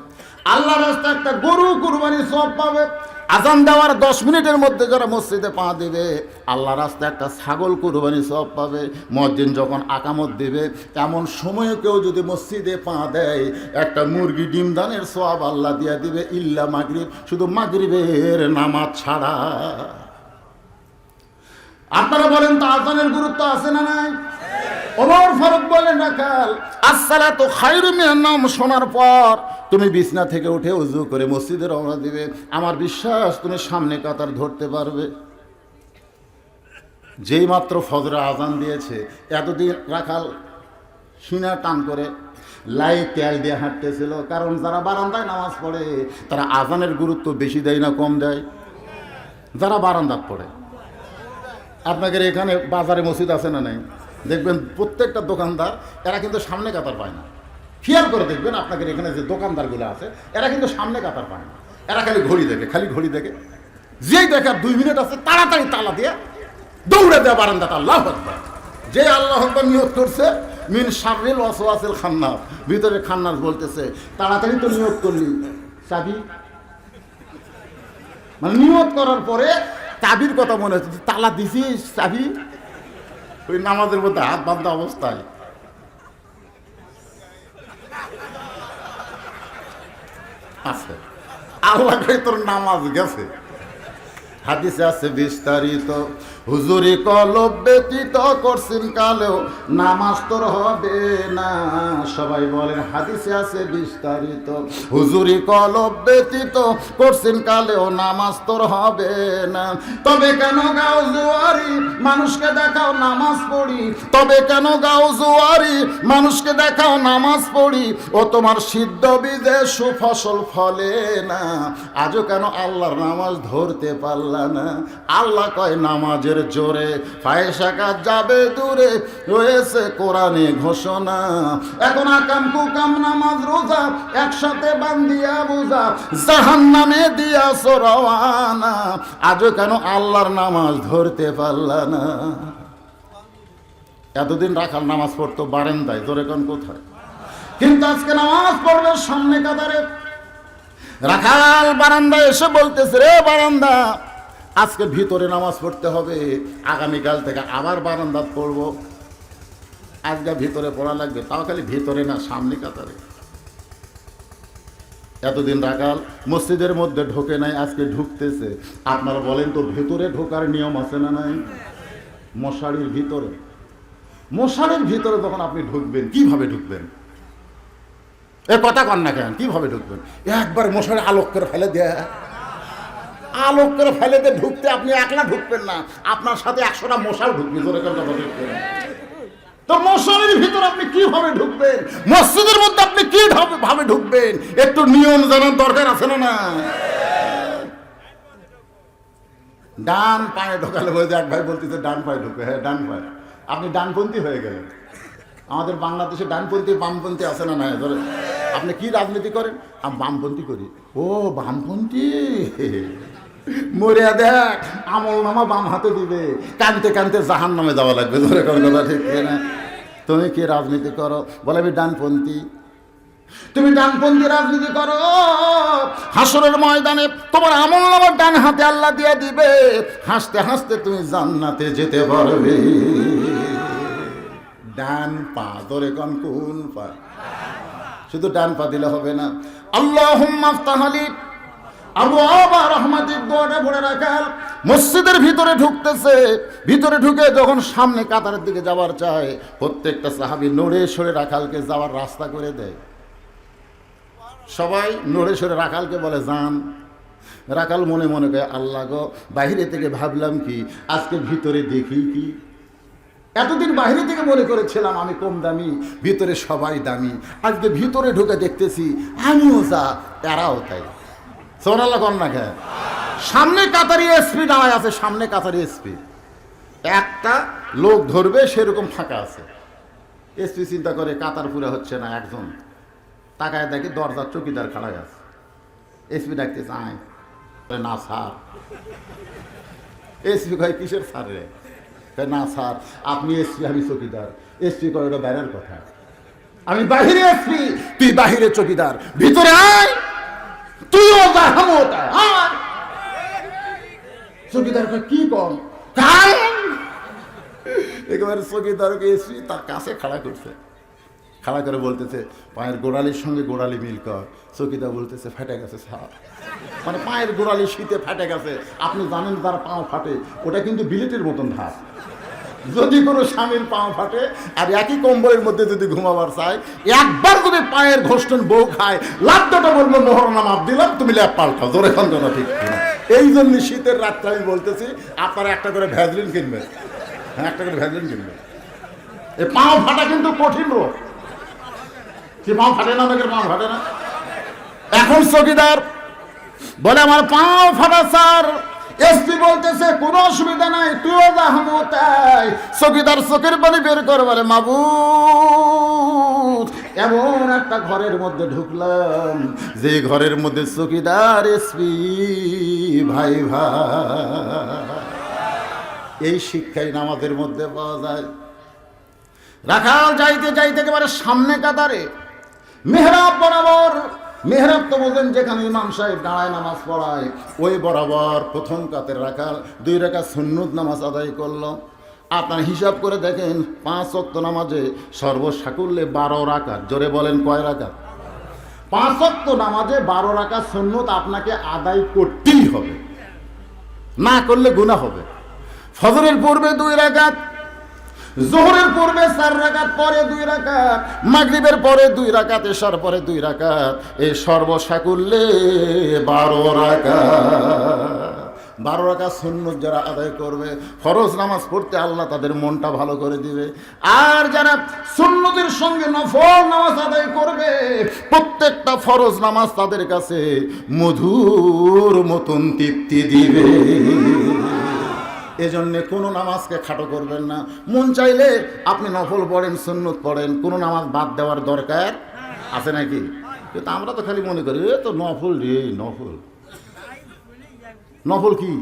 আল্লাহ রাস্তায় একটা গরু কুরবানির সওয়াব পাবে। আজান দেওয়ার 10 মিনিটের মধ্যে যারা মসজিদে পা দিবে, আল্লাহ রাস্তায় একটা ছাগল কুরবানির সওয়াব পাবে। মুয়াজ্জিন যখন আকামত দিবে, এমন সময়ে কেউ যদি মসজিদে পা দেয়, একটা মুরগি ডিম দানের সওয়াব আল্লাহ দিয়া দিবে, ইল্লা মাগরিব, শুধু মাগরিবের নামাজ ছাড়া। আপনারা বলেন তো আজানের গুরুত্ব আছে না নাই? ওমর ফারুক বলেন, রাখাল আসসালাতু খায়রুম মিনান নাওম শোনার পর তুমি বিছনা থেকে উঠে ওযু করে মসজিদে রওনা দিবে। আমার বিশ্বাস তুমি সামনে কাতার ধরতে পারবে। যেই মাত্র ফজরের আজান দিয়েছে, এতদিন রাখাল সিনা টান করে লাই তেল দিয়ে হাঁটতেছিল। কারণ যারা বারান্দায় নামাজ পড়ে তারা আজানের গুরুত্ব বেশি দেয় না কম দেয়? যারা বারান্দায় পড়ে। আপনাদের এখানে বাজারে মসজিদ আছে না নাই? দেখবেন প্রত্যেকটা দোকানদার এরা কিন্তু সামনে কাতার পায় না। খেয়াল করে দেখবেন আপনাদের এখানে যে দোকানদারগুলো আছে, এরা কিন্তু সামনে কাতার পায় না। এরা খালি ঘড়ি দেখে, খালি ঘড়ি দেখে। যেই দেখে 2 মিনিট আছে, তাড়াতাড়ি তালা দিয়ে দৌড়ে দেয় বারান্দাটা। আল্লাহু আকবার। যে আল্লাহু আকবার নিয়ত করছে, মিন শাররিল ওয়াসওয়াসিল খান্নাস, ভিতরে খান্নাস বলতেছে, তাড়াতাড়ি তো নিয়ত করলি, চাবি। মানে নিয়ত করার পরে চাবির কথা মনে হচ্ছে, তালা দিছিস, চাবি। ওই নামাজের মধ্যে হাত বাঁধা অবস্থায় আছে, আল্লাহ তোর নামাজ গেছে। হাদিসে আছে বিস্তারিত, হুজুরি কলব ব্যতীত করছেন কালেও নামাজ তোর হবে না। সবাই বলেন, হাদিসে আছে বিস্তারিত, হুজুরি কলব ব্যতীত করছেন কালেও নামাজ তোর হবে না। তবে কেন গাও জুয়ারি, মানুষকে দেখাও নামাজ পড়ি। তবে কেন গাও জুয়ারি, মানুষকে দেখাও নামাজ পড়ি। ও তোমার সিদ্ধ বীজে সুফসল ফলে না। আজও কেন আল্লাহর নামাজ ধরতে পারলা না? আল্লাহ কয়, নামাজের জোরে ফায়সা কাজ যাবে দূরে, রয়েছে কোরআনে ঘোষণা। এখন আকাম কুকাম নামাজ রোজা একসাথে বান্ধিয়া বোঝা, জাহান্নামে দিয়াছ রওয়ানা। আজও কেন আল্লাহর নামাজ ধরতে পারলা না? এতদিন রাখাল নামাজ পড়তো বারান্দায়, জোরে কোন কোথায়? কিন্তু আজকে নামাজ পড়বে সামনে কাতারে। রাখাল বারান্দায় এসে বলতেছে, রে বারান্দা, আজকে ভিতরে নামাজ পড়তে হবে, আগামীকাল থেকে আবার বারান্দা পড়বো। আজকে ভিতরে পড়া লাগবে, তাও খালি ভিতরে না, সামনে কাতারে। এতদিন রাখাল মসজিদের মধ্যে ঢোকে নাই, আজকে ঢুকতেছে। আপনারা বলেন তো, ভিতরে ঢোকার নিয়ম আছে না নাই? মশারির ভিতরে, মশারির ভিতরে যখন আপনি ঢুকবেন, কিভাবে ঢুকবেন? এ কথা কন না কেন? কিভাবে ঢুকবেন? একবার মশারি আলোক করে ফেলে দেয়, আলোক করে ফেলে দিয়ে ঢুকতে আপনি একলা ঢুকবেন না, আপনার সাথে 100টা মশাও ঢুকবে। জোরে কথা ঢুকবেন তো মশারির ভিতরে আপনি কিভাবে ঢুকবেন? মসজিদের মধ্যে আপনি কি ভাবে ঢুকবেন? একটু নিয়ম জানার দরকার আছে না? না, ডান পায়ে ঢোকালে বলতে এক ভাই বলতেছে ডান পায়ে ঢুকবে। হ্যাঁ, ডান পায়ে। আপনি ডানপন্থী হয়ে গেলেন। আমাদের বাংলাদেশে ডানপন্থী বামপন্থী আছে না? নাই। ধরে আপনি কি রাজনীতি করেন? আমি বামপন্থী করি। ও বামপন্থী, মরিয়া দেখ, আমল নামা বাম হাতে দিবে, কানতে কানতে জাহান নামে যাওয়া লাগবে। ধরে কোন কথা ঠিক না? তুমি কি রাজনীতি করো? বলে আমি ডানপন্থী। তুমি ডানপন্থী রাজনীতি করো, হাসরের ময়দানে তোমার আমল নামা ডান হাতে আল্লাহ দিয়ে দিবে, হাসতে হাসতে তুমি জান্নাতে যেতে পারবে। ডান পা, ধরে কোন পা? শুধু ডান পা দিলে হবে না। আল্লাহুম্মা আফতাহ লি আবওয়াবা রাহমাতিক দোয়াটা পড়ে রাখাল মসজিদের ভিতরে ঢুকতেছে। ভিতরে ঢুকে যখন সামনে কাতারের দিকে যাওয়ার চায়, প্রত্যেকটা সাহাবী নড়ে সরে রাখালকে যাওয়ার রাস্তা করে দেয়। সবাই নড়ে সরে রাখালকে বলে যান। রাখাল মনে মনে কয়, আল্লাহ গো, বাইরে থেকে ভাবলাম কি, আজকে ভিতরে দেখি কি। এতদিন বাইরে থেকে মনে করেছিলাম আমি কম দামি, ভিতরে সবাই দামি। আজকে ভিতরে ঢুকে দেখতেছি আমিও যা, এরাও তাই। সোনাল্লাহ কর না খেয়ে। সামনে কাতারি এসপি দাঁড়ায় আছে, সামনে কাতারি এসপি। একটা লোক ধরবে সেরকম ফাঁকা আছে। এসপি চিন্তা করে কাতার পুরা হচ্ছে না, একজন তাকায় দেখে দরজার চকিদার খাড়া গেছে। এসপি ডাকতে চায় না স্যার। এসপি কয় কিসের স্যার রে? না স্যার আপনি এসপি আমি চকিদার। এসপি কয় ওটা বাইরের কথা, আমি বাহিরে এসপি তুই বাহিরে চকিদার, ভিতরে আয় তুইও আয়। চকিদার কি কম একেবারে চকিদারকে এসপি তার কাছে খাড়া করছে, খাড়া করে বলতেছে পায়ের গোড়ালির সঙ্গে গোড়ালি মিল কর। চকিদার বলতেছে ফেটে গেছে স্যার। মানে পায়ের গোড়ালি শীতে ফেটে গেছে। আপনি জানেন তার পাও ফাটে, ওটা কিন্তু বিলেটের মতন ধাপ। যদি কোনো স্বামীর পাও ফাটে আর একই কম্বলের মধ্যে যদি ঘুমাবার চায়, একবার যদি পায়ের ঘোষণ বউ খায়, লাভটা বলবো মোহরনা মাপ দিলাম, তুমি ল্যাপ পাল্টাও, জোরে খান কেন ঠিক। এই জন্য শীতের রাতটা আমি বলতেছি আপনারা একটা করে ভ্যাজলিন কিনবেন। হ্যাঁ, একটা করে ভ্যাজলিন কিনবেন। এই পাও ফাটা কিন্তু কঠিন রোগ। কি পাও ফাটে না? অনেকের পাও ফাটে না। এখন চকিদার বলে আমার পাও ফাটা স্যার। এসপি বলতেছে কোনো অসুবিধা নাই, তুইও যা আমিও তাই। চকিদার চোখের পানি বের করে বলে মাবুদ এমন একটা ঘরের মধ্যে ঢুকলাম যে ঘরের মধ্যে চকিদার এসপি ভাই ভাই। এই শিক্ষাই নামাজের মধ্যে পাওয়া যায়। রাখাল যাইতে যাইতে একেবারে সামনে কাতারে মেহরাব বরাবর। মেহরাব তো বোঝেন যেখানে ইমাম সাহেব দাঁড়ায় নামাজ পড়ায়, ওই বরাবর প্রথম কাতের রাখাল 2 রাকাত সুন্নত নামাজ আদায় করলো। আপনার হিসাব করে দেখেন 5 ওয়াক্ত নামাজে সর্বসাকুল্যে 12 রাকাত। জোরে বলেন কয় রাকাত? 5 ওয়াক্ত নামাজে 12 রাকাত সুন্নত আপনাকে আদায় করতেই হবে, না করলে গুনাহ হবে। ফজরের পূর্বে 2 রাকাত, যোহরের পূর্বে 4 রাকাত, পরে 2 রাকাত, মাগরিবের পরে 2 রাকাত, এশার পরে 2 রাকাত, এই সর্বসাকুল্যে 12 রাকাত। 12 রাকাত সুন্নত যারা আদায় করবে, ফরজ নামাজ পড়তে আল্লাহ তাদের মনটা ভালো করে দিবে। আর যারা সুন্নতের সঙ্গে নফল নামাজ আদায় করবে, প্রত্যেকটা ফরজ নামাজ তাদের কাছে মধুর মতন তৃপ্তি দিবে। এজন্য কোনো নামাজকে খাটো করবেন না। মন চাইলে আপনি নফল পড়েন, সুন্নত পড়েন, কোনো নামাজ বাদ দেওয়ার দরকার আছে নাকি? কিন্তু আমরা তো খালি মনে করি এ তো নফল রে, নফল। নফল কি?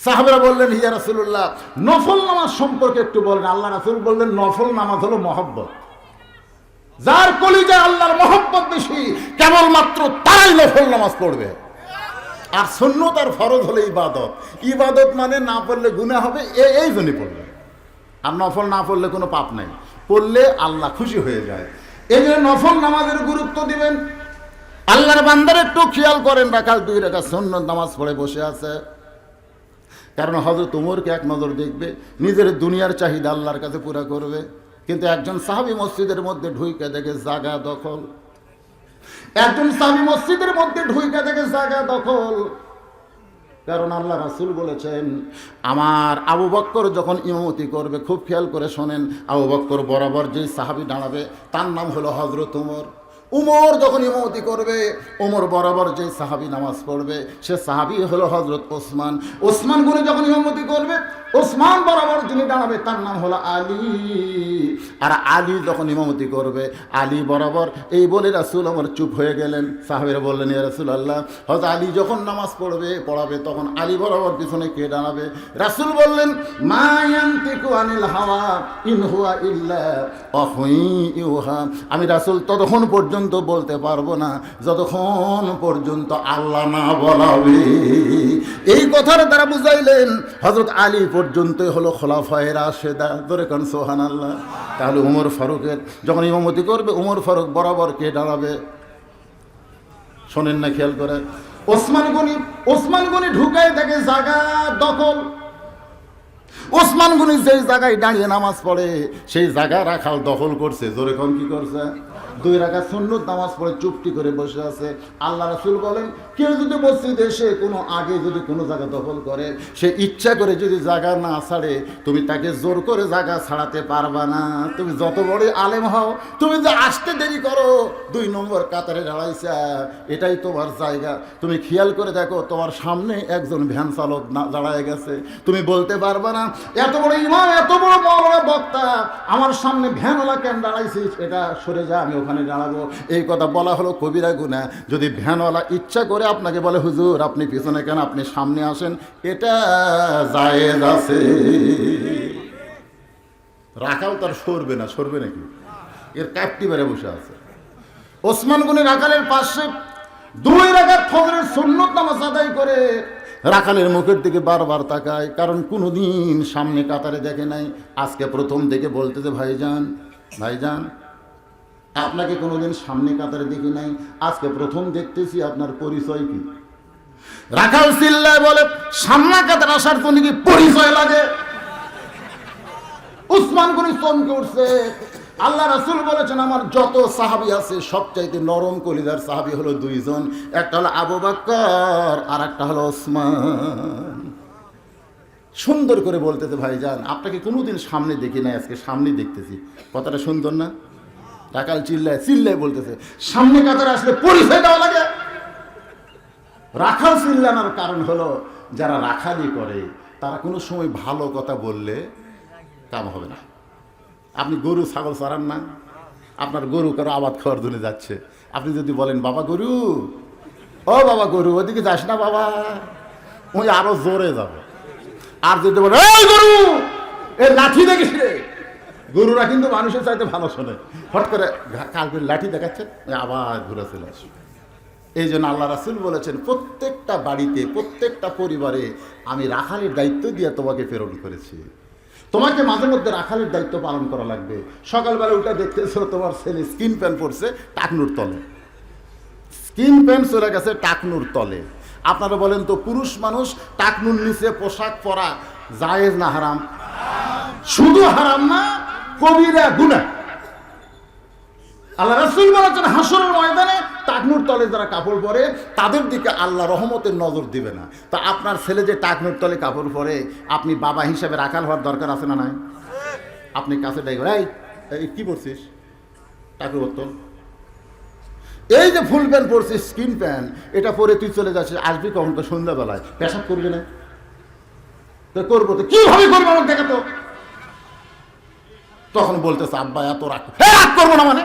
সাহাবারা বললেন হিয়া রাসূলুল্লাহ নফল নামাজ সম্পর্কে একটু বলেন। আল্লাহ রাসূল বললেন নফল নামাজ হলো মহব্বত। যার কলিজায় আল্লাহর মহব্বত বেশি কেবলমাত্র তারাই নফল নামাজ পড়বে। আর সুন্নত আর ফরজ হলো ইবাদত। ইবাদত মানে না পড়লে গুনাহ হবে, এই জন্যই পড়বে। আর নফল না পড়লে কোনো পাপ নাই, পড়লে আল্লাহ খুশি হয়ে যায়। এই জন্য নফল নামাজের গুরুত্ব দিবেন। আল্লাহর বান্দার একটু খেয়াল করেন, রাকাত 2 রাকাত সুন্নত নামাজ পড়ে বসে আছে। কারণ হযরত ওমরকে এক নজর দেখবে, নিজের দুনিয়ার চাহিদা আল্লাহর কাছে পুরা করবে। কিন্তু একজন সাহাবী মসজিদের মধ্যে ঢুকে দেখে জায়গা দখল। একজন সাহাবী মসজিদের মধ্যে ঢুকে দেখে জায়গা দখল। কারণ আল্লাহ রাসূল বলেছেন আমার আবু বকর যখন ইমামতি করবে, খুব খেয়াল করে শোনেন, আবু বকর বরাবর যে সাহাবী দাঁড়াবে তার নাম হলো হযরত ওমর। উমর যখন ইমামতি করবে, ওমর বরাবর যে সাহাবী নামাজ পড়বে সে সাহাবী হলো হযরত ওসমান। ওসমান গুনি যখন ইমামতি করবে, ওসমান বরাবর যিনি দাঁড়াবে তার নাম হলো আলী। আর আলী যখন ইমামতি করবে, আলী বরাবর। এই বলে রাসূল ওমর চুপ হয়ে গেলেন। সাহাবীরা বললেন ইয়া রাসূলুল্লাহ হযরত আলী যখন নামাজ পড়াবে তখন আলী বরাবর পিছনে কে দাঁড়াবে? রাসূল বললেন মা ইয়ানতিকু আনিল হাওয়া ইন হুয়া ইল্লা ওয়াহয়ুহা। আমি রাসূল ততক্ষণ পর্যন্ত বলতে পারবো না যতক্ষণ পর্যন্ত আল্লাহ না বলাবে। এই কথার দ্বারা বুঝাইলেন হযরত আলী পর্যন্ত হলো খোলাফায়ে রাশেদা। ধরে কোন সুবহানাল্লাহ। তাহলে ওমর ফারুকের যখন ইমামতি করবে, ওমর ফারুক বরাবর কে দাঁড়াবে? শোনেন না, খেয়াল করে। ওসমান গনি ঢুকায় দেখে জায়গা দখল। ওসমান গনি যেই জায়গায় দাঁড়িয়ে নামাজ পড়ে সেই জায়গা রাখাল দখল করছে। জোরে কোন কি করছে? 2 রাকাত সুন্নত নামাজ পড়ে চুপটি করে বসে আছে। আল্লাহ রাসূল বলেন, কেউ যদি মসজিদে এসে কোনো আগে যদি কোনো জায়গা দখল করে, সে ইচ্ছা করে যদি জায়গা না ছাড়ে, তুমি তাকে জোর করে জায়গা ছাড়াতে পারবা না। তুমি যত বড় আলেম হও, তুমি যে আসতে দেরি করো, 2 নম্বর কাতারে দাঁড়াইছা, এটাই তোমার জায়গা। তুমি খেয়াল করে দেখো, তোমার সামনে একজন ভ্যান চালক দাঁড়ায় গেছে, তুমি বলতে পারবা না, এত বড় ইমাম, এত বড় মাওলানা বক্তা, আমার সামনে ভ্যানওয়ালা কেন দাঁড়াইছিস, এটা সরে যা, আমি ওখানে দাঁড়াবো। এই কথা বলা হলো কবিরা গুনাহ। যদি ভ্যানওয়ালা ইচ্ছা করে আপনাকে বলে, হুজুর আপনি পিছনে কেন, আপনি সামনে আসেন, এটা জায়েজ আছে। রাখাল তার সরবে না, সরবে নাকি? এর কাপটি বেড়ে বসে আছে। ওসমান গনি রাখালের পাশে 2 রাকাত ফজরের সুন্নত নামাজ আদায় করে রাখালের মুখের দিকে বারবার তাকায়, কারণ কোনোদিন সামনে কাতারে দেখে নাই। আজকে প্রথম দেখে বলতেছে, ভাইজান ভাইজান, আপনাকে কোনোদিন সামনে কাতারে দেখি নাই, আজকে প্রথম দেখতেছি, আপনার পরিচয় কি? রাখাল চিল্লায় বলে, সামনে কাতারে আসার জন্য কি পরিচয় লাগে? উসমান গনি চমকে উঠছে। আল্লাহ রাসূল বলেছেন, আমার যত সাহাবী আছে সবচাইতে নরম কলিজার সাহাবী হলো 2 জন, একটা হলো আবু বকর আর একটা হলো ওসমান। সুন্দর করে বলতেছে, ভাইজান আপনাকে কোনোদিন সামনে দেখি নাই, আজকে সামনে দেখতেছি। কথাটা সুন্দর না? রাখাল চিল্লায় চিল্লায় বলতেছে, সামনে কাতারে আসলে পরিচয় দেওয়া লাগে। রাখাল চিল্লানোর কারণ হলো, যারা রাখালি করে তারা কোনো সময় ভালো কথা বললে কাম হবে না। আপনি গরু ছাগল চড়ান না, আপনার গরু কারো আবাদ খাওয়ার জন্য যাচ্ছে, আপনি যদি বলেন, বাবা গরু, ও বাবা গরু, ওদিকে যাস না বাবা, ওই আরো জোরে যাবে। আর যদি বলে, এই গরু, এ লাঠি দেখিস রে, গরুরা কিন্তু মানুষের চাইতে ভালো শোনে। হট করে কালকে লাঠি দেখাচ্ছে, আবার ঘুরে চলে আসবে। এই জন্য আল্লাহ রাসূল বলেছেন, প্রত্যেকটা বাড়িতে, প্রত্যেকটা পরিবারে আমি রাখালের দায়িত্ব দিয়ে তোমাকে প্রেরণ করেছি। তোমাকে মাঝে মধ্যে রাখালের দায়িত্ব পালন করা লাগবে। সকালবেলা উঠে দেখতেছো তোমার ছেলে স্কিন প্যান্ট পরছে টাকনুর তলে, স্কিন প্যান্ট চলে গেছে টাকনুর তলে। আপনারা বলেন তো, পুরুষ মানুষ টাকনুর নিচে পোশাক পরা জায়েজ না হারাম? শুধু হারাম না, কবিরা গুনাহ। আল্লাহ রাসূল বলেছেন, হাসরের ময়দানে টাকনুর তলে যারা কাপড় পরে তাদের দিকে আল্লাহ রহমতের নজর দিবে না। তা আপনার ছেলে যে টাকনুর তলে কাপড় পরে, আপনি বাবা হিসাবে রাখাল হওয়ার দরকার আছে না নাই? আপনি কাছে ডাইবেন, এই কি পরছিস, টাকুর বোতল, এই যে ফুল প্যান্ট পরছিস, স্কিন প্যান্ট, এটা পরে তুই চলে যাচ্ছিস, আসবি কখন? তো সন্ধ্যাবেলায়। পেশাব করবি না? তো করবো, তো কিভাবে করবো আমাকে দেখাতো। তখন বলতেছে, আব্বা এত রাগ করবো না, মানে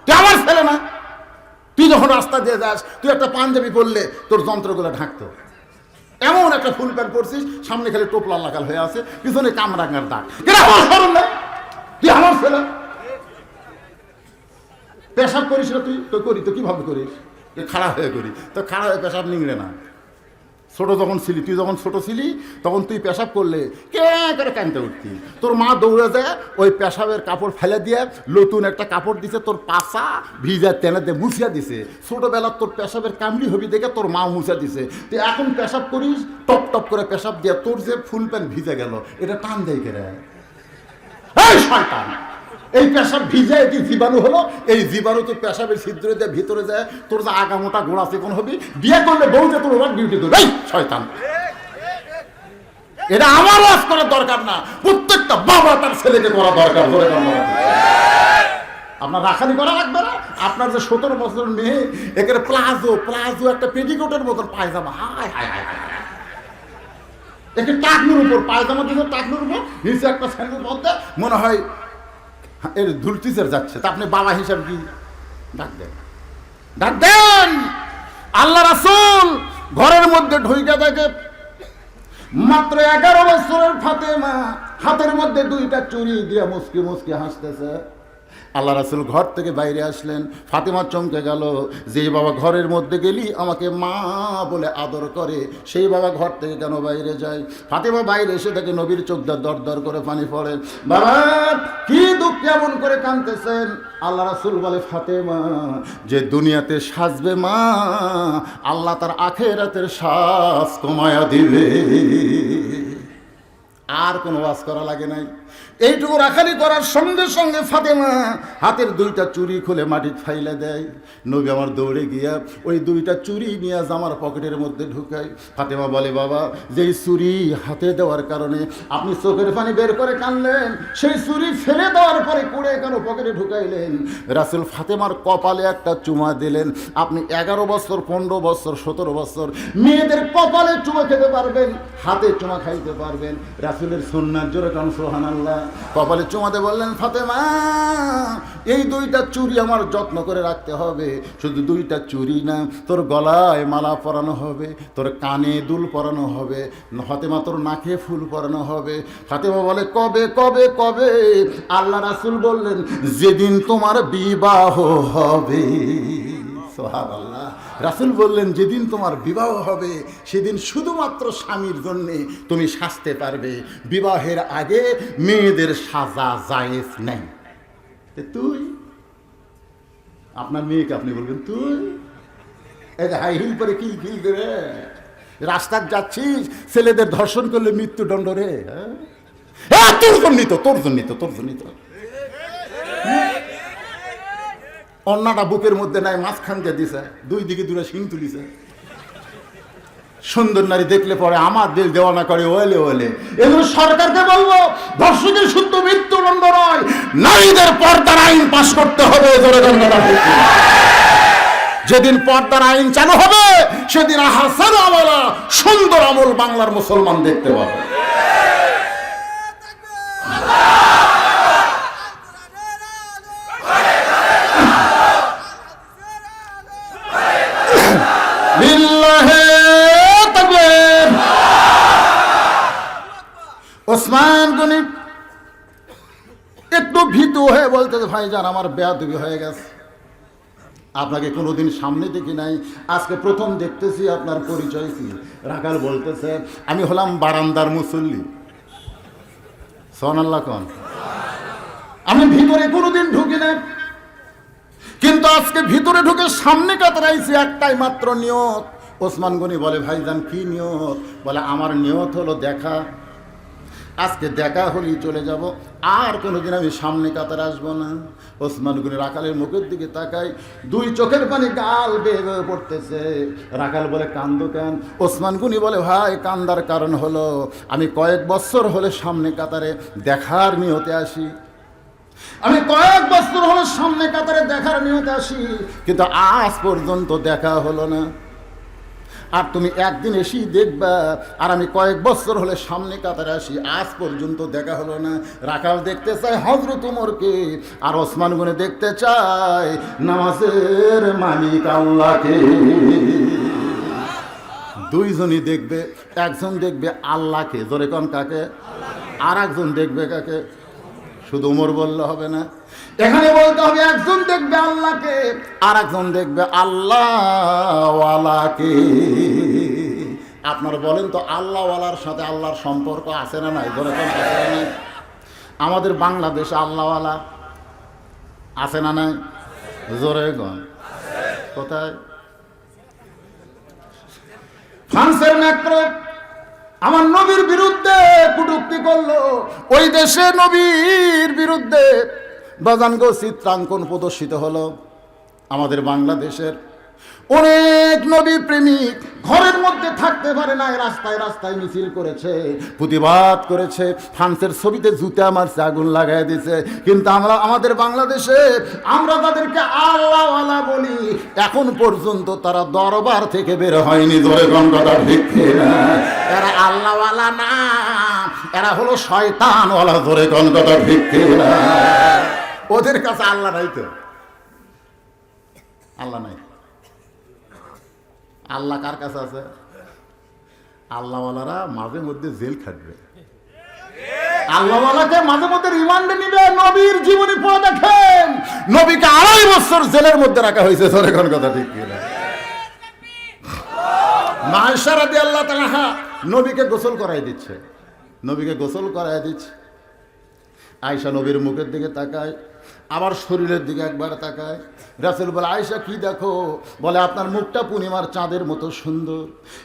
তুই আমার ছেলে না? তুই যখন রাস্তা দিয়ে যাস, তুই একটা পাঞ্জাবি পরলে তোর যন্ত্রগুলো ঢাকতো, এমন একটা ফুল প্যান্ট পরছিস, সামনে খালি টোপলা লাগাল হয়ে আছে, পিছনে কামরাঙ্গার দাগ, তুই আমার ছেলে। পেশাব করিস না তুই? তো করি, তো কিভাবে করিস? খাড়া হয়ে করি, তো খাড়া হয়ে পেশাব নিংড়ে না। ছোট যখন ছিলি, তুই যখন ছোট ছিলি, তখন তুই পেশাব করলে কে করে কানতে উঠতি, তোর মা দৌড়ে যায়, ওই পেশাবের কাপড় ফেলে দিয়ে নতুন একটা কাপড় দিছে, তোর পাশা ভিজা তেনাতে মুছিয়া দিছে। ছোটবেলা তোর পেশাবের কামড়ি হবি দেখে তোর মা মুছিয়া দিছে। তুই এখন পেশাব করিস, টপ টপ করে পেশাব দিয়ে তোর যে ফুল প্যান্ট ভিজে গেল, এটা টান দেয় কেরে? এই শয়তান, এই পেশাব ভিজে এটি জীবাণু হলো, এই জীবাণু তুই পেশাবের ছিদ্র দিয়ে ভিতরে যায়, তোর যে আগা মোটা গোড়া চিকন হবি, বিয়ে করলে বউ যে তোর ওভার ডিউটি করবে। এই শয়তান, এটা আমার ওয়াজ করার দরকার না, প্রত্যেকটা বাবা তার ছেলেকে করা দরকার। আপনার রাখালি করা লাগবে না? আপনার যে 17 বছরের মেয়ে, একের প্লাজো প্লাজো একটা পেটিকোটের মতন পায়জামা, হায় হায় হায় হায়, একে টাকনুর উপর পায়জামা দিচ্ছে, টাকনুর উপর নিচে একটা স্যান্ডেল পরতে, মনে হয় এর ধুল টিচার যাচ্ছে। তা আপনি বাবা হিসাবে কি ডাক দেন? ডাক দেন। আল্লাহ রাসূল ঘরের মধ্যে ঢুইকা দেখে মাত্র 11 বছরের ফাতেমা হাতের মধ্যে 2টা চুড়ি দিয়ে মুসকি মুসকি হাসতেছে। আল্লাহ রাসূল ঘর থেকে বাইরে আসলেন, ফাতেমা চমকে গেল, যে বাবা ঘরের মধ্যে গেলি আমাকে মা বলে আদর করে, সেই বাবা ঘর থেকে কেন বাইরে যায়? ফাতেমা বাইরে এসে দেখে নবীর চোখ দিয়ে দর দর করে পানি পড়ে। বাবা কি দুঃখ, কেমন করে কাঁদতেছেন? আল্লাহ রাসূল বলে, ফাতেমা যে দুনিয়াতে সাজবে মা, আল্লাহ তার আখিরাতের সাজ কমায়া দিবে। আর কোনো ওয়াজ করা লাগে নাই। এইটুকু রাখালি করার সঙ্গে সঙ্গে ফাতেমা হাতের দুইটা চুড়ি খুলে মাটির ফাইলে দেয়। নবী আমার দৌড়ে গিয়া ওই দুইটা চুড়ি নিয়ে জামার পকেটের মধ্যে ঢুকায়। ফাতেমা বলে, বাবা, যেই চুড়ি হাতে দেওয়ার কারণে আপনি চোখের পানি বের করে কানলেন, সেই চুড়ি ফেলে দেওয়ার পরে কুড়ে কেন পকেটে ঢুকাইলেন? রাসূল ফাতেমার কপালে একটা চুমা দিলেন। আপনি 11 বছর, 15 বছর, 17 বছর মেয়েদের কপালে চুমা খেতে পারবেন, হাতে চুমা খাইতে পারবেন। রাসূলের সুন্নাত, জোরে কান সুবহানাল্লাহ। কপালে চুমাতে বললেন, ফাতেমা, এই দুইটা চুড়ি আমার যত্ন করে রাখতে হবে। শুধু দুইটা চুড়ি না, তোর গলায় মালা পরানো হবে, তোর কানে দুল পরানো হবে, ফাতেমা তোর নাকে ফুল পরানো হবে। ফাতেমা বলে, কবে কবে কবে? আল্লাহ রাসূল বললেন, যেদিন তোমার বিবাহ হবে। সুবহানাল্লাহ। রাসূল বললেন, যেদিন তোমার বিবাহ হবে সেদিন শুধুমাত্র স্বামীর জন্যে তুমি সাজতে পারবে, বিবাহের আগে মেয়েদের সাজা জায়েজ নেই। তুই আপনার মেয়েকে আপনি বলবেন তুই এই হাই হিল পরে কি ফিল করে রাস্তায় যাচ্ছিস, ছেলেদের ধর্ষণ করলে মৃত্যুদণ্ড রে। হ্যাঁ, তোর জন্যই তো, তোর জন্যই তো, তোর জন্যই তো। অন্যটা বুকের মধ্যে নাই, মাঝখান দিয়ে দিছে, দুই দিকে দূরে শিং তুলিছে। সুন্দর নারী দেখলে পরে আমার দিল দেওয়ানা করে ওলে ওলে। এগুলো সরকারকে বলবো, ধর্ষকের শুদ্ধ মৃত্যুদণ্ড নয়, নারীদের পর্দার আইন পাশ করতে হবে। যেদিন পর্দার আইন চালু হবে সেদিন হাসান আমলা, সুন্দর আমল বাংলার মুসলমান দেখতে পাবে। ওসমান গনি একটু ভীতু হয়ে বলতেছে, ভাইজান আমার বেয়াদবি হয়ে গেছে, আপনাকে কোনোদিন সামনে দেখি নাই, আজকে প্রথম দেখতেছি, আপনার পরিচয় কি? রাখাল বলতেছে, আমি হলাম বারান্দার মুসল্লি। সুবহানাল্লাহ কোন? আমি ভিতরে কোনোদিন ঢুকি না, কিন্তু আজকে ভিতরে ঢুকে সামনে কাতরাইছি, একটাই মাত্র নিয়ত। ওসমান গনি বলে, ভাইজান কি নিয়ত? বলে, আমার নিয়ত হলো দেখা, আজকে দেখা হলেই চলে যাব, আর কোনোদিন আমি সামনে কাতার আসবো না। ওসমান গনি রাখালের মুখের দিকে তাকাই, দুই চোখের পানি গাল বেয়ে বেয়ে পড়তেছে। রাখাল বলে, কান্দো কেন? ওসমান গনি বলে, ভাই কান্দার কারণ হলো আমি কয়েক বছর হলে সামনে কাতারে দেখার নিয়তে আসি, আমি কয়েক বছর হলো সামনে কাতারে দেখার নিয়তে আসি, কিন্তু আজ পর্যন্ত দেখা হলো না। আর তুমি একদিন এসেই দেখবা, আর আমি কয়েক বছর হলে সামনে কাতারে আসি, আজ পর্যন্ত দেখা হলো না। রাখাল দেখতে চায় হযরত ওমরকে, আর ওসমান গনি দেখতে চায় নামাজের মালিক আল্লাহকে। দুইজনই দেখবে, একজন দেখবে আল্লাহকে, জোরে কোন কাকে? আর একজন দেখবে কাকে? শুধু ওমর বললে হবে না, এখানে বলতে হবে একজন দেখবে আল্লাহকে, আর একজন দেখবে আল্লাহওয়ালাকে। আপনারা বলেন তো, আল্লাহওয়ালার সাথে আল্লাহর সম্পর্ক আছে না নাই? ধরে কোন আছে না নাই? আমাদের বাংলাদেশে আল্লাহওয়ালা আছে না নাই? জোরে গন কোথায়? ফ্রান্সের ম্যাক্রো আমার নবীর বিরুদ্ধে কটূক্তি করলো, ওই দেশে নবীর বিরুদ্ধে বাজানগো চিত্রাঙ্কন প্রদর্শিত হলো। আমাদের বাংলাদেশের অনেক নবী প্রেমিক ঘরের মধ্যে থাকতে পারে না, রাস্তায় রাস্তায় মিছিল করেছে, প্রতিবাদ করেছে, ফ্রান্সের ছবিতে জুতা মারছে, আগুন লাগাই দিয়েছে। কিন্তু আমরা আমাদের বাংলাদেশে আমরা তাদেরকে আল্লাহওয়ালা বলি, এখন পর্যন্ত তারা দরবার থেকে বের হয়নি। ধরে কোন কথা ঠিক না? এরা আল্লাহওয়ালা না, এরা হলো শয়তানওয়ালা। ধরে কোন কথা ঠিক না? ওদের কাছে আল্লাহ নাই তো, আল্লাহ নাই। আল্লাহ কার কাছে আছে? আল্লাহওয়ালারা মাঝে মধ্যে জেল খাটবে, আল্লাহওয়ালাকে মাঝে মধ্যে রিমান্ডে নিবে। নবীর জীবনী পড়ে দেখেন, নবীকে 2.5 বছর জেলের মধ্যে রাখা হয়েছে। ধরে কোন কথা ঠিক কিনা? আয়েশা রাদিয়াল্লাহু তাআলা নবীকে গোসল করাই দিচ্ছে, নবীকে গোসল করাই দিচ্ছে। আয়েশা নবীর মুখের দিকে তাকায়, আবার শরীরের দিকে একবার তাকায়। রাসূল বলে, আয়েশা কি দেখো? বলে, আপনার মুখটা পূর্ণিমার চাঁদের মতো সুন্দর,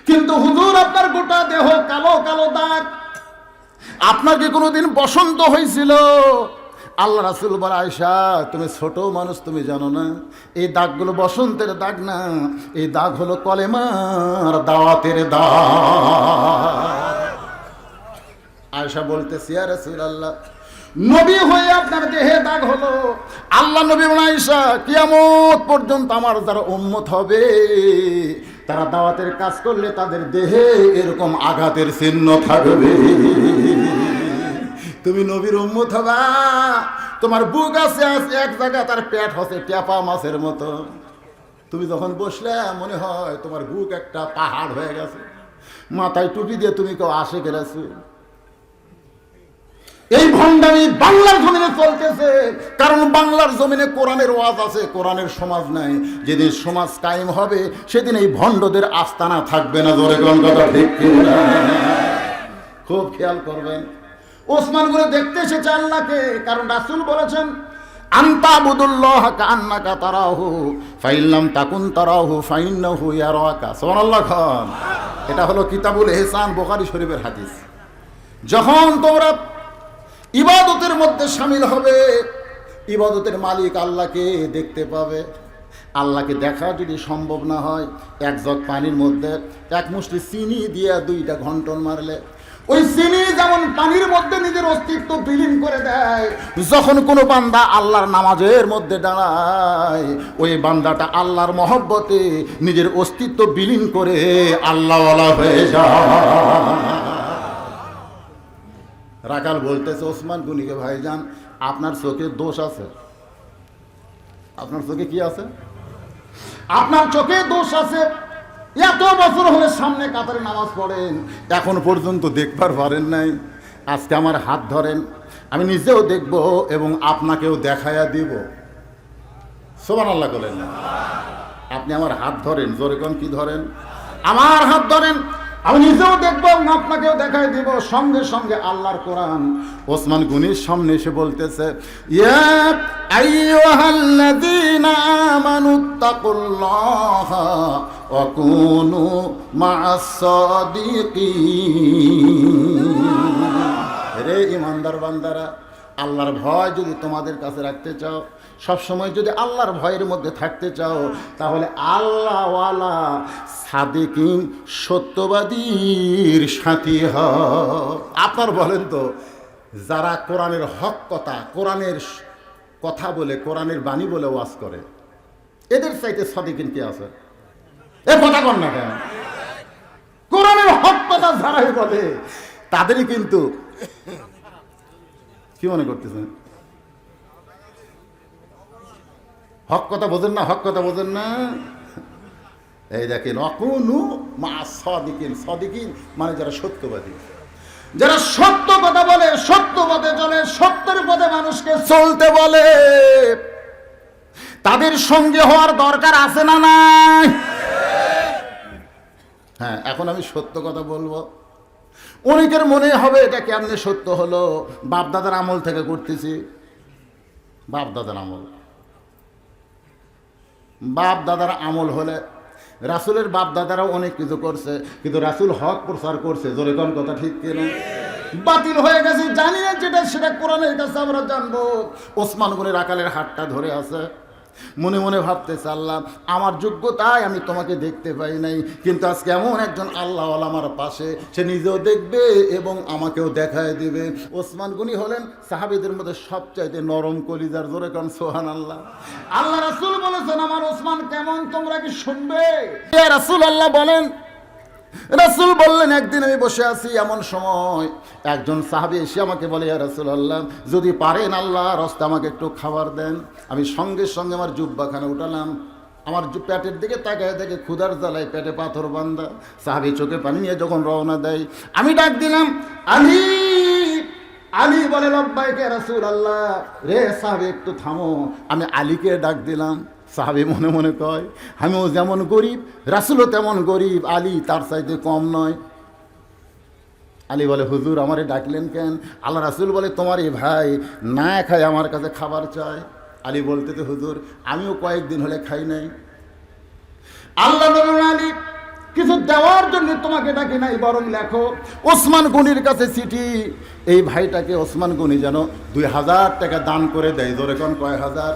কিন্তু হুজুর আপনার গোটা দেহ কালো কালো দাগ, আপনার কি কোনোদিন বসন্ত হয়েছিল? আল্লাহ রাসূল বলে, আয়েশা তুমি ছোট মানুষ, তুমি জানো না এই দাগগুলো বসন্তের দাগ না, এই দাগ হলো কলেমার দাওয়াতের দাগ। আয়েশা বলতেছি, ইয়া রাসূলুল্লাহ, নবী হয়ে আপনার দেহে দাগ হলো। আল্লাহ নবী বলেন, আয়েশা কিয়ামত পর্যন্ত আমার যারা উম্মত হবে তারা দাওয়াতের কাজ করলে তাদের দেহে এরকম আঘাতের চিহ্ন থাকবে। তুমি নবীর উম্মত হবা, তোমার বুক আছে এক জায়গা, তার পেট হচ্ছে টেপা মাছের মতো। তুমি যখন বসলে মনে হয় তোমার বুক একটা পাহাড় হয়ে গেছে। মাথায় টুপি দিয়ে তুমি কেউ আশিক রাসূল। এই ভণ্ডামি বাংলার জমিনে চলতেছে, কারণ বাংলার জমিনে কোরআনের ওয়াজ আছে, কোরআনের সমাজ নাই। যেদিন সমাজ কায়েম হবে সেদিন এই ভণ্ডদের আস্তানা থাকবে না। জোরে কোন কথা ঠিক কিনা? খুব খেয়াল করবেন। ওসমান করে দেখতে এসেছে আল্লাহকে, কারণ রাসূল বলেছেন, আনতা বুদুল্লাহ কান্নাকা তারাহু ফাইল্লাম তাকুন তারাহু ফাইন্নাহু ইয়ারাকা। সুবহানাল্লাহ খান। এটা হলো কিতাবুল ইহসান, বুখারী শরীফের হাদিস। যখন তোমরা ইবাদতের মধ্যে শামিল হবে, ইবাদতের মালিক আল্লাহকে দেখতে পাবে। আল্লাহকে দেখা যদি সম্ভব না হয়, এক জগ পানির মধ্যে এক মুষ্টি চিনি দিয়ে দুইটা ঘন্টন মারলে ওই চিনি যেমন পানির মধ্যে নিজের অস্তিত্ব বিলীন করে দেয়, যখন কোনো বান্দা আল্লাহর নামাজের মধ্যে দাঁড়ায় ওই বান্দাটা আল্লাহর মহব্বতে নিজের অস্তিত্ব বিলীন করে আল্লাহওয়ালা হয়ে যায়। রাখাল বলতেছে ওসমান গনিকে, ভাইজান আপনার চোখে দোষ আছে। আপনার চোখে কি আছে? আপনার চোখে দোষ আছে। এত বছর হলে সামনে কাতারে নামাজ পড়েন, এখন পর্যন্ত দেখবার পারেন নাই। আজকে আমার হাত ধরেন, আমি নিজেও দেখব এবং আপনাকেও দেখাইয়া দিব। সুবহানাল্লাহ বলেন। আপনি আমার হাত ধরেন, জোরে কোন কি ধরেন? আমার হাত ধরেন, আমি নিজেও দেখবো এবং আপনাকেও দেখাই দিব। সঙ্গে সঙ্গে আল্লাহর কোরআন ওসমান গনির সামনে এসে বলতেছে, ইয়া আইয়ুহাল্লাযীনা আমানুত্তাকুল্লাহা ওয়া কুনু মা'আস সাদিকিন। রে ঈমানদার বান্দারা, আল্লাহর ভয় যদি তোমাদের কাছে রাখতে চাও, সবসময় যদি আল্লাহর ভয়ের মধ্যে থাকতে চাও, তাহলে আল্লাহওয়ালা সাদিকিন সত্যবাদীর সাথী হও। আপনার বলেন তো, যারা কোরআনের হক কথা, কোরআনের কথা বলে, কোরআনের বাণী বলে ওয়াজ করে, এদের চাইতে সাদিকিন কি আছে? এ কথা কর না কেন? কোরআনের হক কথা যারাই বলে তাদেরই কিন্তু, কি মনে করতেছেন? হক কথা বোঝেন না? হক কথা বোঝেন না? এই দেখেন, অকুনু মা সাদিকিন। সাদিকিন মানে যারা সত্যবাদী, যারা সত্য কথা বলে, সত্য পথে চলে, সত্যের পথে মানুষকে চলতে বলে, তাদের সঙ্গে হওয়ার দরকার আছে না নাই? হ্যাঁ, এখন আমি সত্য কথা বলবো। অনেকের মনে হবে এটা কেমনে সত্য হলো? বাপদাদার আমল থেকে করতেছি। বাপদাদার আমল, বাপ দাদার আমল হলে, রাসূলের বাপ দাদারাও অনেক কিছু করছে, কিন্তু রাসূল হক প্রচার করছে। জোরে কোন কথা ঠিক কিনা? বাতিল হয়ে গেছে জানি না, যেটা সেটা কোরআনের কাছে আমরা জানবো। ওসমান গনি রাখালের হাতটা ধরে আছে, মনে মনে ভাবতেছে, আল্লাহ আমার যোগ্যতায় আমি তোমাকে দেখতে পাই নাই, কিন্তু আজকে এমন একজন আল্লাহওয়ালা আমার পাশে, সে নিজেও দেখবে এবং আমাকেও দেখায় দিবে। ওসমান গনি হলেন সাহাবীদের মধ্যে সবচাইতে নরম কলিজার। জোরে কোন সুবহানাল্লাহ। আল্লাহ রাসূল বলেছেন, আমার ওসমান কেমন তোমরা কি শুনবে? ইয়া রাসূলুল্লাহ বলেন। রাসূল বললেন, একদিন আমি বসে আছি, এমন সময় একজন সাহাবী এসে আমাকে বলে, ইয়া রাসূলুল্লাহ যদি পারেন আল্লাহর রাস্তায় আমাকে একটু খাবার দেন। আমি সঙ্গে সঙ্গে আমার জুব্বাখানা উঠালাম, আমার পেটের দিকে তাকায় দেখে ক্ষুধার জ্বালায় পেটে পাথর বান্ধা। সাহাবী চোখে পানি নিয়ে যখন রওনা দেয়, আমি ডাক দিলাম, আলী। আলী বলে, লব্বাইক ইয়া রাসূলুল্লাহ। রে সাহাবী একটু থামো। আমি আলীকে ডাক দিলাম। সাহাবী মনে মনে কয়, আমিও যেমন গরিব, রাসূলও তেমন গরিব, আলী তার চাইতে কম নয়। আলী বলে, হুজুর আমারে ডাকলেন কেন? আল্লাহ রাসূল বলে, তোমার এই ভাই না খায় আমার কাছে খাবার চায়। আলী বলতে, হুজুর আমিও কয়েকদিন হলে খাই নাই। আল্লাহ নবী আলী কিছু দেওয়ার জন্য তোমাকে ডাকি নাই, বরং লেখো। ওসমান গনির কাছে চিঠি। এই ভাইটাকে ওসমান গনি যেন 2000 টাকা দান করে দেয়। ধরে কোন কয় হাজার?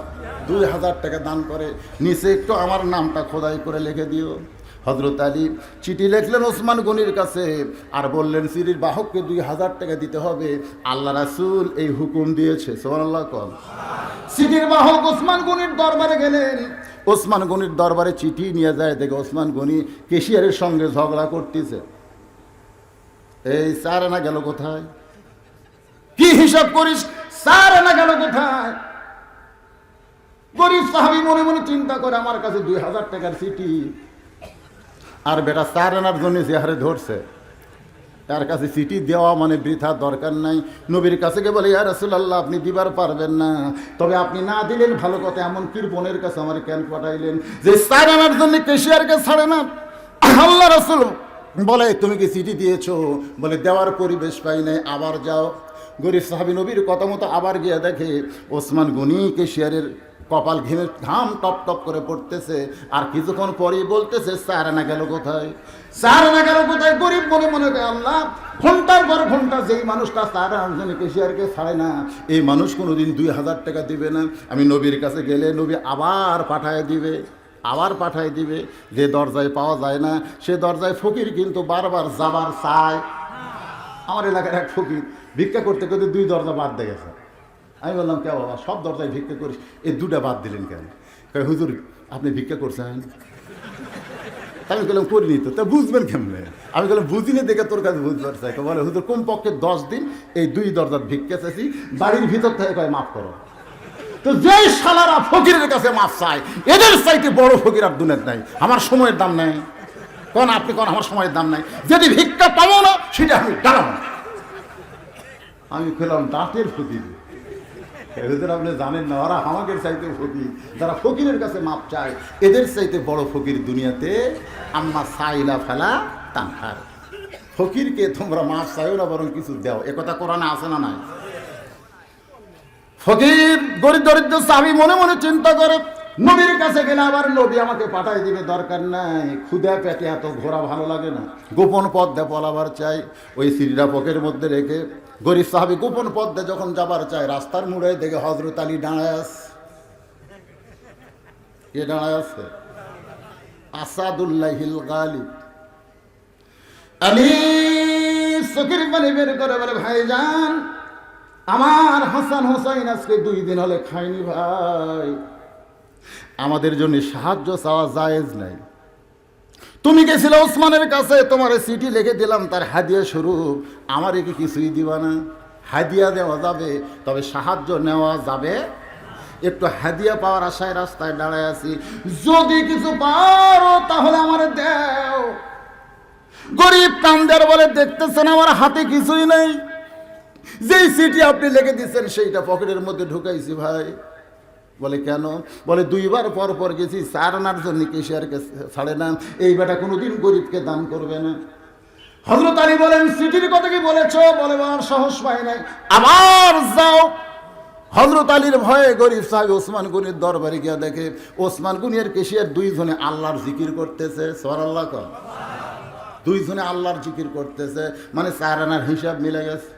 2000 টাকা দান করে। নিচে একটু আমার নামটা খোদাই করে লিখে দিও। হযরত আলী চিঠি লিখলেন ওসমান গনির কাছে, আর বললেন চিঠির বাহককে 2000 টাকা দিতে হবে, আল্লাহ রাসূল এই হুকুম দিয়েছে। সুবহানাল্লাহ। কম চিঠির বাহক ওসমান গনির দরবারে গেলেন। ওসমান গনির দরবারে চিঠি নিয়ে যায়, দেখে ওসমান গনি কেশিয়ারের সঙ্গে ঝগড়া করতেছে। এই 4 আনা গেল কোথায়? কি হিসাব করিস? 4 আনা গেল কোথায়? গরিব সাহাবী মনে মনে চিন্তা করে, আমার কাছে 2000 টাকার চিঠি, আর বেটা 4 আনার জন্য যে হারে ধরছে, তার কাছে চিঠি দেওয়া মানে বৃথা, দরকার নাই। নবীর কাছে গিয়ে বলে, ইয়া রাসূলুল্লাহ, আপনি দিবার পারবেন না, তবে আপনি না দিলেন ভালো কথা, এমন কৃপণের কাছে আমার কেন পাঠাইলেন যে 4 আনার জন্য কেশিয়ারকে ছাড়ে না? আল্লাহ রাসূল বলে, তুমি কি চিঠি দিয়েছো? বলে, দেওয়ার পরিবেশ পাই নাই, আবার যাও। গরিব সাহাবী নবীর কথা মতো আবার গিয়ে দেখে ওসমান গনি কেশিয়ারের কপাল ঘাম টপ টপ করে পড়তেছে, আর কিছুক্ষণ পরেই বলতেছে, 4 আনা গেল কোথায়? 4 আনা গেল কোথায়? গরিব মনে মনে করে, আল্লাহ, ঘন্টার পর ঘন্টা যেই মানুষটা 4 আনার জন্য কেশিয়ারকে ছাড়ে না, এই মানুষ কোনোদিন 2000 টাকা দিবে না। আমি নবীর কাছে গেলে নবী আবার পাঠায় দিবে, আবার পাঠায় দিবে। যে দরজায় পাওয়া যায় না সে দরজায় ফকির কিন্তু বারবার যাবার চায়। আমার এলাকার এক ফকির ভিক্ষা করতে করতে 2 দরজা বাদ দিয়ে গেছে। আমি বললাম, কে বাবা, সব দরজায় ভিক্ষা করিস, এই 2টা বাদ দিলেন কেন? কয়, হুজুর আপনি ভিক্ষা করছেন। আমি বললাম, করিনি তো। তা বুঝবেন কেমনে? আমি বললাম, বুঝিনি দেখে তোর কাছে বুঝবার চাই। বলে, হুজুর কমপক্ষে 10 দিন এই 2 দরজার ভিক্ষা চাইছি, বাড়ির ভিতর থেকে কয় মাফ করো। তো যে শালারা ফকিরের কাছে মাফ চায়, এদের চাইতে বড় ফকির আর দুনিয়াতে নাই। আমার সময়ের দাম নাই। কোন আপনি কোন আমার সময়ের দাম নাই? যদি ভিক্ষা পাবো না সেটা আমি দাঁড়াবো না। আমি খেলাম দাঁতের ফকির। এদের আপনি জানেন না, ওরা আমাকে চাইতে ফকির। যারা ফকিরের কাছে মাপ চায়, এদের চাইতে বড় ফকির দুনিয়াতে আম্মা সাইলা ফেলা তানহার। ফকিরকে তোমরা মাপ চাইও না, বরং কিছু দাও। একথা কোরআনে আছে না নাই? ফকির গরিব দরিদ্র সাহাবী মনে মনে চিন্তা করে, নবীর কাছে গেলে আবার নবী আমাকে পাঠাই দিবে, দরকার নাই। ক্ষুধা পেটে এত ঘোরা ভালো লাগে না, গোপন পথ দিয়ে পলাবার চাই। ওই সিরিরা পকের মধ্যে রেখে গরিব সাহাবী গোপন পথ দিয়ে যখন যাবার চায়, রাস্তার মোড়ে দেখে হযরত আলী দাঁড়ায় আছে। কে দাঁড়ায় আছে? আসাদুল্লাহিল গালিব। আলী চোখের পানি বের করে বলে, ভাইজান, আমার হাসান হোসাইন আজকে 2 দিন হলে খায়নি ভাই, আমাদের জন্য সাহায্য চাওয়া জায়েজ নাই। তুমি গেছিলে ওসমানের কাছে, তোমার চিঠি লিখে দিলাম তার হাদিয়া স্বরূপ, আমারে কি কিছুই দিবা না? হাদিয়া দেওয়া যাবে, তবে সাহায্য নেওয়া যাবে। একটু হাদিয়া পাওয়ার আশায় রাস্তায় দাঁড়ায় আছি, যদি কিছু পারো তাহলে আমারে দাও। গরিব কান্দার বলে, দেখতেছেন আমার হাতে কিছুই নাই, যেই চিঠি আপনি লিখে দিচ্ছেন সেইটা পকেটের মধ্যে ঢুকাইছি ভাই। বলে, কেন? বলে, 2 বার পর পর গেছি, 4 আনার জন্য কেশিয়ারকে ছাড়ে না, এই বেটা কোনোদিন গরিবকে দান করবে না। হযরত আলী বলেন, চিঠির কথা কি বলেছ? বলে, আমার সাহস পায় নাই, আবার যাও। হযরত আলীর ভয়ে গরিব সাহেব ওসমান গনির দরবারে গিয়া দেখে ওসমান গনি আর কেশিয়ার 2 জনে আল্লাহর জিকির করতেছে। সুবহানাল্লাহ। 2 জনে আল্লাহর জিকির করতেছে, মানে 4 আনার হিসাব মিলে গেছে।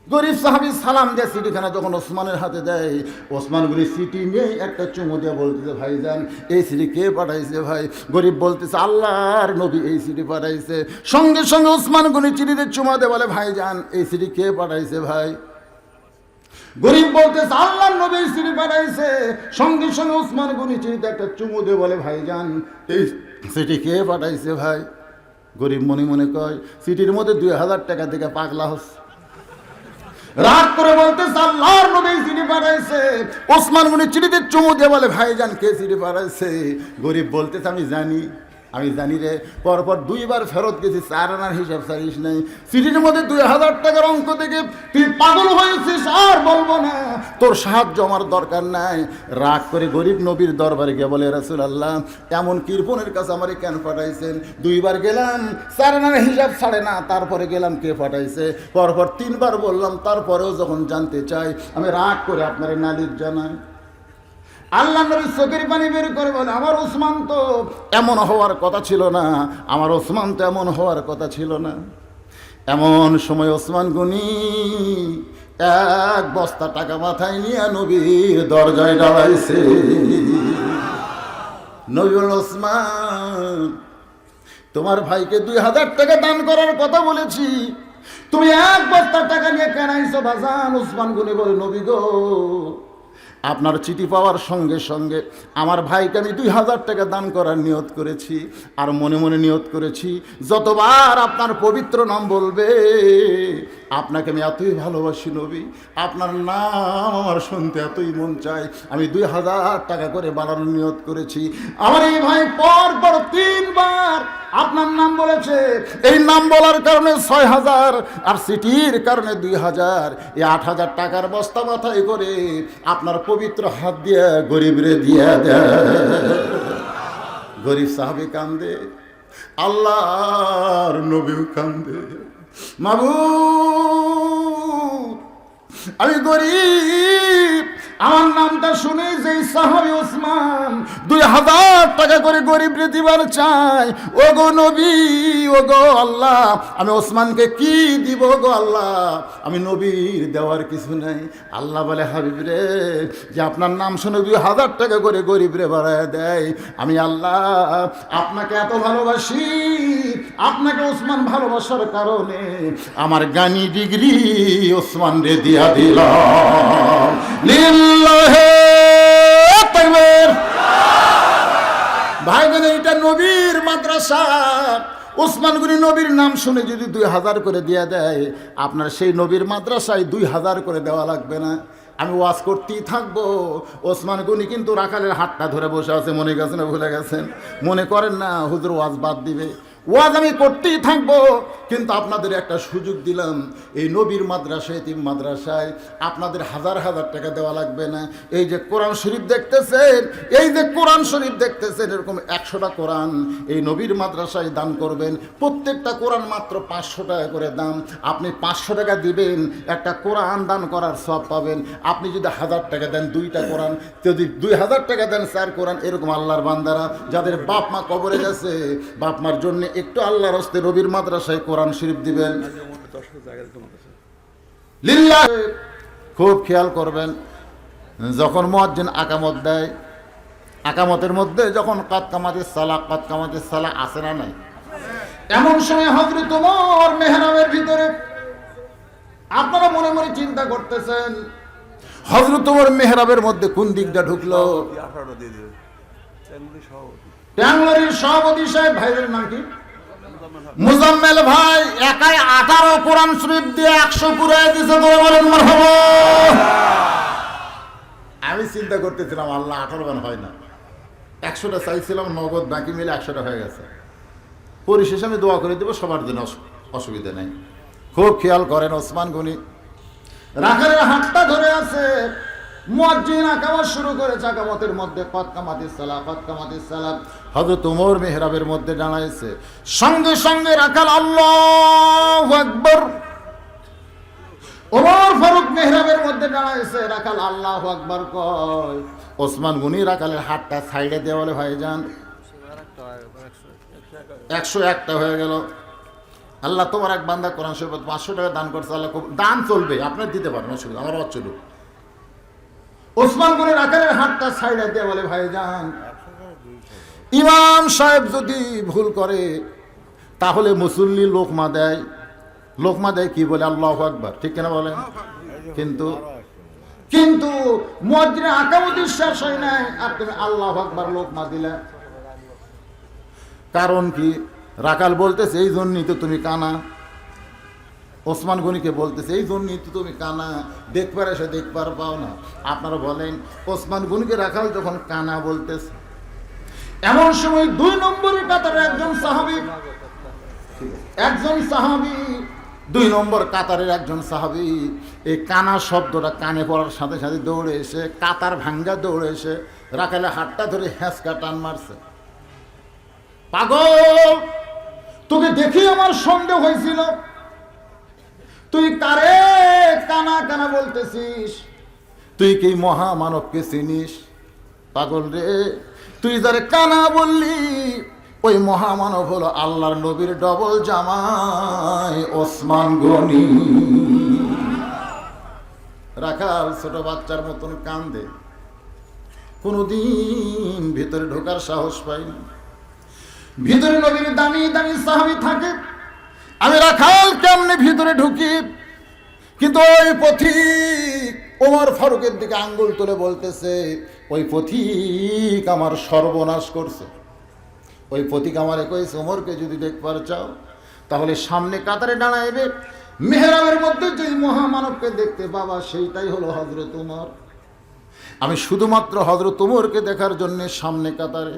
গরিব সাহাবী সালাম দিয়ে চিঠিখানা যখন ওসমানের হাতে দেয়, ওসমান গনি চিঠি নিয়ে একটা চুমু দিয়ে বলতেছে, ভাইজান, এই চিঠি কে পাঠাইছে ভাই? গরিব বলতেছে, আল্লাহর নবী এই চিঠি পাঠাইছে। সঙ্গে সঙ্গে ওসমান গনি চিঠিতে চুমা দিয়ে বলে, ভাইজান, এই চিঠি কে পাঠাইছে ভাই? গরিব বলতেছে, আল্লাহর নবী এই চিঠি পাঠাইছে। সঙ্গে সঙ্গে ওসমান গনি চিঠিতে একটা চুমু দিয়ে বলে, ভাইজান, এই চিঠি কে পাঠাইছে ভাই? গরিব মনে মনে কয়, চিঠির মধ্যে 2000 টাকা থেকে পাগলা হচ্ছে। রাগ করে বলতেছে, আল্লাহর নবী চিঠি পাঠাইছে। ওসমান গনি চিঠিতে চুমু দিয়ে বলে, ভাইজান, কে চিঠি পাঠাইছে? গরিব বলতেছে, আমি জানি রে। পরপর 2 বার ফেরত গেছি, 4 আনার হিসাব ছাড়িস নাই। চিঠির মধ্যে 2000 টাকার অঙ্ক থেকে তুই পাগল হয়েছিস, আর বলবো না, তোর সাহায্য আমার দরকার নাই। রাগ করে গরিব নবীর দরবারে গিয়ে বলে, রাসূলুল্লাহ, এমন কৃপণের কাছে আমারে কেন পাঠাইছেন? 2 বার গেলাম, 4 আনার হিসাব ছাড়ে না, তারপরে গেলাম, কে পাঠাইছে? পরপর 3 বার বললাম, তারপরেও যখন জানতে চাই, আমি রাগ করে আপনার নালিশ জানাই। আল্লাহ নবী চোখের পানি বের করে বলে, আমার ওসমান তো এমন হওয়ার কথা ছিল না, আমার ওসমান তো এমন হওয়ার কথা ছিল না। এমন সময় ওসমান গনি এক বস্তা টাকা মাথায় নিয়ে নবীর দরজায় দাঁড়াইছে। নবী বলল, ওসমান, তোমার ভাইকে 2000 টাকা দান করার কথা বলেছি, তুমি এক বস্তা টাকা নিয়ে কেন আইছো বাজান? ওসমান গনি বলে, নবী গো, আপনার চিঠি পাওয়ার সঙ্গে সঙ্গে আমার ভাইকে আমি 2000 টাকা দান করার নিয়ত করেছি, আর মনে মনে নিয়ত করেছি যতবার আপনার পবিত্র নাম বলবে আপনাকে আমি এতই ভালোবাসি নবী, আপনার নাম আমার শুনতে এতই মন চায়, আমি 2000 টাকা করে বাড়ানোর নিয়ত করেছি। আমার এই ভাই পর পর 3 বার আপনার নাম বলেছে, এই নাম বলার কারণে 6000 আর সিটির কারণে 2000, এই 8000 টাকার বস্তা মাথায় করে আপনার পবিত্র হাত দিয়ে গরিবরে দিয়ে দেয়। গরিব সাহাবী কান্দে, আল্লাহর নবীও কান্দে, মাবুদ আমি গরিব, আমার নামটা শুনে যেই সাহাবী ওসমান 2000 টাকা করে গরিব রে দিবার চাই, ও গো নবী, ও গো আল্লাহ, আমি ওসমানকে কি দিব গো আল্লাহ, আমি নবীর দেওয়ার কিছু নাই। আল্লাহ বলে, হাবিব রে, যে আপনার নাম শুনে 2000 টাকা করে গরিব রে বাড়ায় দেয়, আমি আল্লাহ আপনাকে এত ভালোবাসি, আপনাকে ওসমান ভালোবাসার কারণে আমার গানি ডিগ্রি ওসমান রে দিয়া দিলাম। লিল্লাহে তাকবীর। ভাই বোন, এটা নবীর মাদ্রাসা। ওসমান গনি নবীর নাম শুনে যদি 2000 করে দিয়ে দেয়, আপনার সেই নবীর মাদ্রাসায় 2000 করে দেওয়া লাগবে না। আমি ওয়াজ করতেই থাকবো। ওসমান গনি কিন্তু রাখালের হাতটা ধরে বসে আছে, মনে গেছে না ভুলে গেছেন? মনে করেন না হুজুর ওয়াজ বাদ দিবে, ওয়াজ আমি করতেই থাকবো, কিন্তু আপনাদের একটা সুযোগ দিলাম, এই নবীর মাদ্রাসায়, এতিম মাদ্রাসায় আপনাদের হাজার হাজার টাকা দেওয়া লাগবে না। এই যে কোরআন শরীফ দেখতেছেন, এই যে কোরআন শরীফ দেখতেছেন, এরকম 100টা কোরআন এই নবীর মাদ্রাসায় দান করবেন। প্রত্যেকটা কোরআন মাত্র 500 টাকা করে দাম। আপনি 500 টাকা দিবেন, একটা কোরআন দান করার সওয়াব পাবেন। আপনি যদি 1000 টাকা দেন 2টা কোরআন, যদি 2000 টাকা দেন 4 কোরআন। এরকম আল্লাহর বান্দারা যাদের বাপ মা কবরে গেছে, বাপ মার জন্য একটু আল্লাহর হস্তে নবীর মাদ্রাসায় কোরআন শরীফ দিবেন। লিল্লাহ, খুব খেয়াল করবেন, যখন মুয়াজ্জিন আকামত দেয়, আকামতের মধ্যে যখন কাদ কামাতিস সালাহ আসে না নাই, এমন সময় হযরত ওমর মেহরাবের ভিতরে, আপনারা মনে মনে চিন্তা করতেছেন হযরত ওমর মেহরাবের মধ্যে কোন দিকটা ঢুকলো? ট্যাংলারির সভাপতি সাহেব, ভাইয়ের নাম কি? মুজাম্মেল ভাই, একাই 18 কোরআন শরীফ দিয়ে 100 পুরাই দিয়েছে। বলেন মারহাবা। আমি চিন্তা করতেছিলাম, আল্লাহ 18 গান হয় না, 100টা চাইছিলাম নগদ, বাকি মিলে 100টা হয়ে গেছে। পরিশেষে আমি দোয়া করে দেবো সবার জন্য, অসুবিধা নেই। খুব খেয়াল করেন, ওসমান গনি রাখালের হাতটা ধরে আছে, মুয়াজ্জিন আকামত শুরু করেছে। আকামতের মধ্যে কাদ কামাতিস সালাহ, হযরত ওমর মেহরাবের মধ্যে দাঁড়াইছে, সঙ্গে সঙ্গে রাখাল আল্লাহু আকবার। ওমর ফারুক মেহরাবের মধ্যে দাঁড়াইছে, রাখাল আল্লাহু আকবার কয়। ওসমান গনি রাখালের হাতটা সাইডে দিয়ে বলে, ভাইজান 101টা হয়ে গেল। আল্লাহ তোমার এক বান্দা কোরআন শরীফ 500 টাকা দান করছে, আল্লাহ দান চলবে, আপনার দিতে পারেন, অসুবিধা, আমার বাদ চলুক। ওসমান গনি রাখালের হাতটা সাইডে দিয়ে বলে, ভাইজান, ইমাম সাহেব যদি ভুল করে তাহলে মুসল্লি লোকমা দেয়, লোকমা দেয় কি বলে? আল্লাহু আকবার, ঠিক কিনা বলেন? কিন্তু মুয়াজ্জিনের আকামতের শেষ হয় নাই, আর তুমি আল্লাহু আকবার লোকমা দিলে, কারণ কি? রাখাল বলতেছে, এই জন্যই তো তুমি কানা। ওসমান গনিকে বলতেছে, এই জন্যই তো তুমি কানা, দেখবার এসে দেখবার পাও না। আপনারা বলেন, ওসমান গনিকে রাখাল যখন কানা বলতেছে, এমন সময় 2 নম্বরের কাতারে একজন সাহাবী 2 নম্বর কাতারের একজন সাহাবী এই কানা শব্দটা কানে পড়ার সাথে সাথে দৌড়ে এসে, কাতার ভাঙ্গা দৌড়ে এসে রাখালে হাতটা ধরে হ্যাঁচকা টান মারছে। পাগল, তোকে দেখি আমার সন্দেহ হয়েছিল, তুই কারে কানা কানা বলতেছিস? তুই কি মহামানবকে চিনিস? পাগল রে, তুই যারে কানা বললি ওই মহামানব হলো আল্লাহর নবীর ডবল জামাই ওসমান গনি। রাখাল ছোট বাচ্চার মতন কান্দে, কোনদিন ভিতরে ঢোকার সাহস পাইনি। ভিতরে নবীর দামি দামি সাহাবী থাকে, আমি রাখাল কেমনে ভিতরে ঢুকি? কিন্তু ওই পথিক ওমর ফারুকের দিকে আঙ্গুল তুলে বলতেছে, ওই পথিক আমার সর্বনাশ করছে। ওই পথিক আমারে কইছে, ওমরকে যদি দেখবার চাও তাহলে সামনে কাতারে দাঁড়াইবে, মেহরাবের মধ্যে যে মহামানবকে দেখতে পাবা সেইটাই হলো হযরত ওমর। আমি শুধুমাত্র হযরত ওমরকে দেখার জন্য সামনে কাতারে,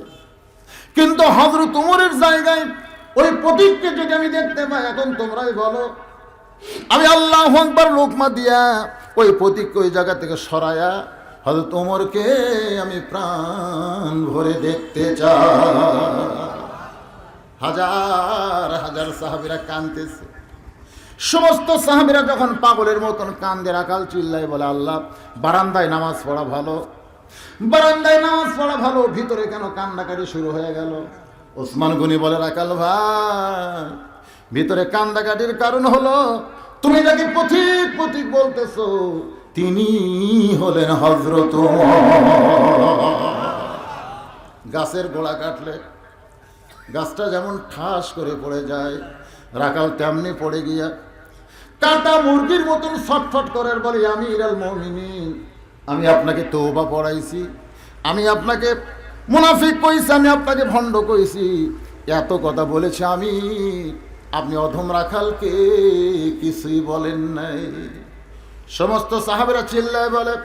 কিন্তু হযরত ওমরের জায়গায় ওই পথিককে যদি আমি দেখতে পাই, এখন তোমরাই বলো, আমি আল্লাহু আকবার লোকমা দিয়া ওই পথিককে ওই জায়গা থেকে সরায়া হযরত ওমরকে আমি প্রাণ ভরে দেখতে চাই। হাজার হাজার সাহাবীরা কাঁদতেছে। সমস্ত সাহাবীরা যখন পাগলের মতন কান্দে, রাখাল চিল্লায় বলে, আল্লাহ, বারান্দায় নামাজ পড়া ভালো, বারান্দায় নামাজ পড়া ভালো, ভিতরে কেন কান্দাকাটি শুরু হয়ে গেল? ওসমান গনি বলে, রাখাল ভাই, ভিতরে কান্দাকাটির কারণ হলো তুমি যাকে পথিক পথিক বলতেছো তিনি হলেন হযরত ওমর। গাছের গোড়া কাটলে গাছটা যেমন ঠাস করে পড়ে যায়, রাখাল তেমনি পড়ে গিয়া কাটা মুরগির মতন ছটফট করার বলে, আমিরুল মুমিনিন, আমি আপনাকে তওবা পড়াইছি, আমি আপনাকে মুনাফিক কইছি, আমি আপনাকে ভণ্ড কইছি, এত কথা বলেছি আমি, আপনি অধম রাখালকে কিছুই বলেন নাই। সমস্ত সাহাবীরা চিল্লায় বলে,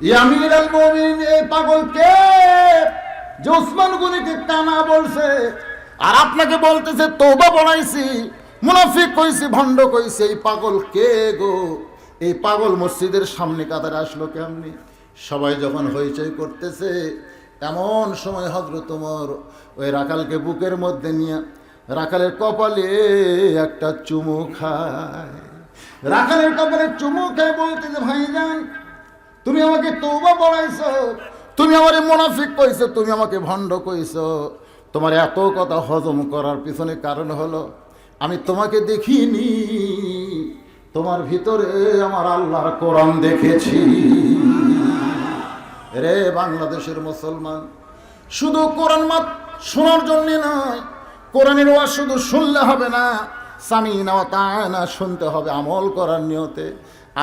ইয়া আমিরুল মুমিনিন, এই পাগল কে যে ওসমান গনিকে কানা বলছে আর আপনাকে বলতেছে তওবা পড়াইছি, মুনাফিক কইছি, ভণ্ড কইছি, এই পাগল কে গো? এই পাগল মসজিদের সামনে কাতারে আসলো কেমনি? সবাই যখন হইচই করতেছে, এমন সময় হযরত ওমর ওই রাখালকে বুকের মধ্যে নিয়ে রাখালের কপালে একটা চুমু খায়। রাখালের কপালে চুমু খায় বলতেছে, ভাইজান, তুমি আমাকে তওবা পড়াইছো, তুমি আমারে মুনাফিক কইছো, তুমি আমাকে ভণ্ড কইছো, তোমার এত কথা হজম করার পিছনে কারণ হলো আমি তোমাকে দেখিনি, তোমার ভিতরে আমার আল্লাহর কোরআন দেখেছি। রে বাংলাদেশের মুসলমান, শুধু কোরআন শোনার জন্য নয়, কোরআনের ওয়াজ শুধু শুনলে হবে না, সামিনা ওয়া তাআনা শুনতে হবে আমল করার নিয়তে।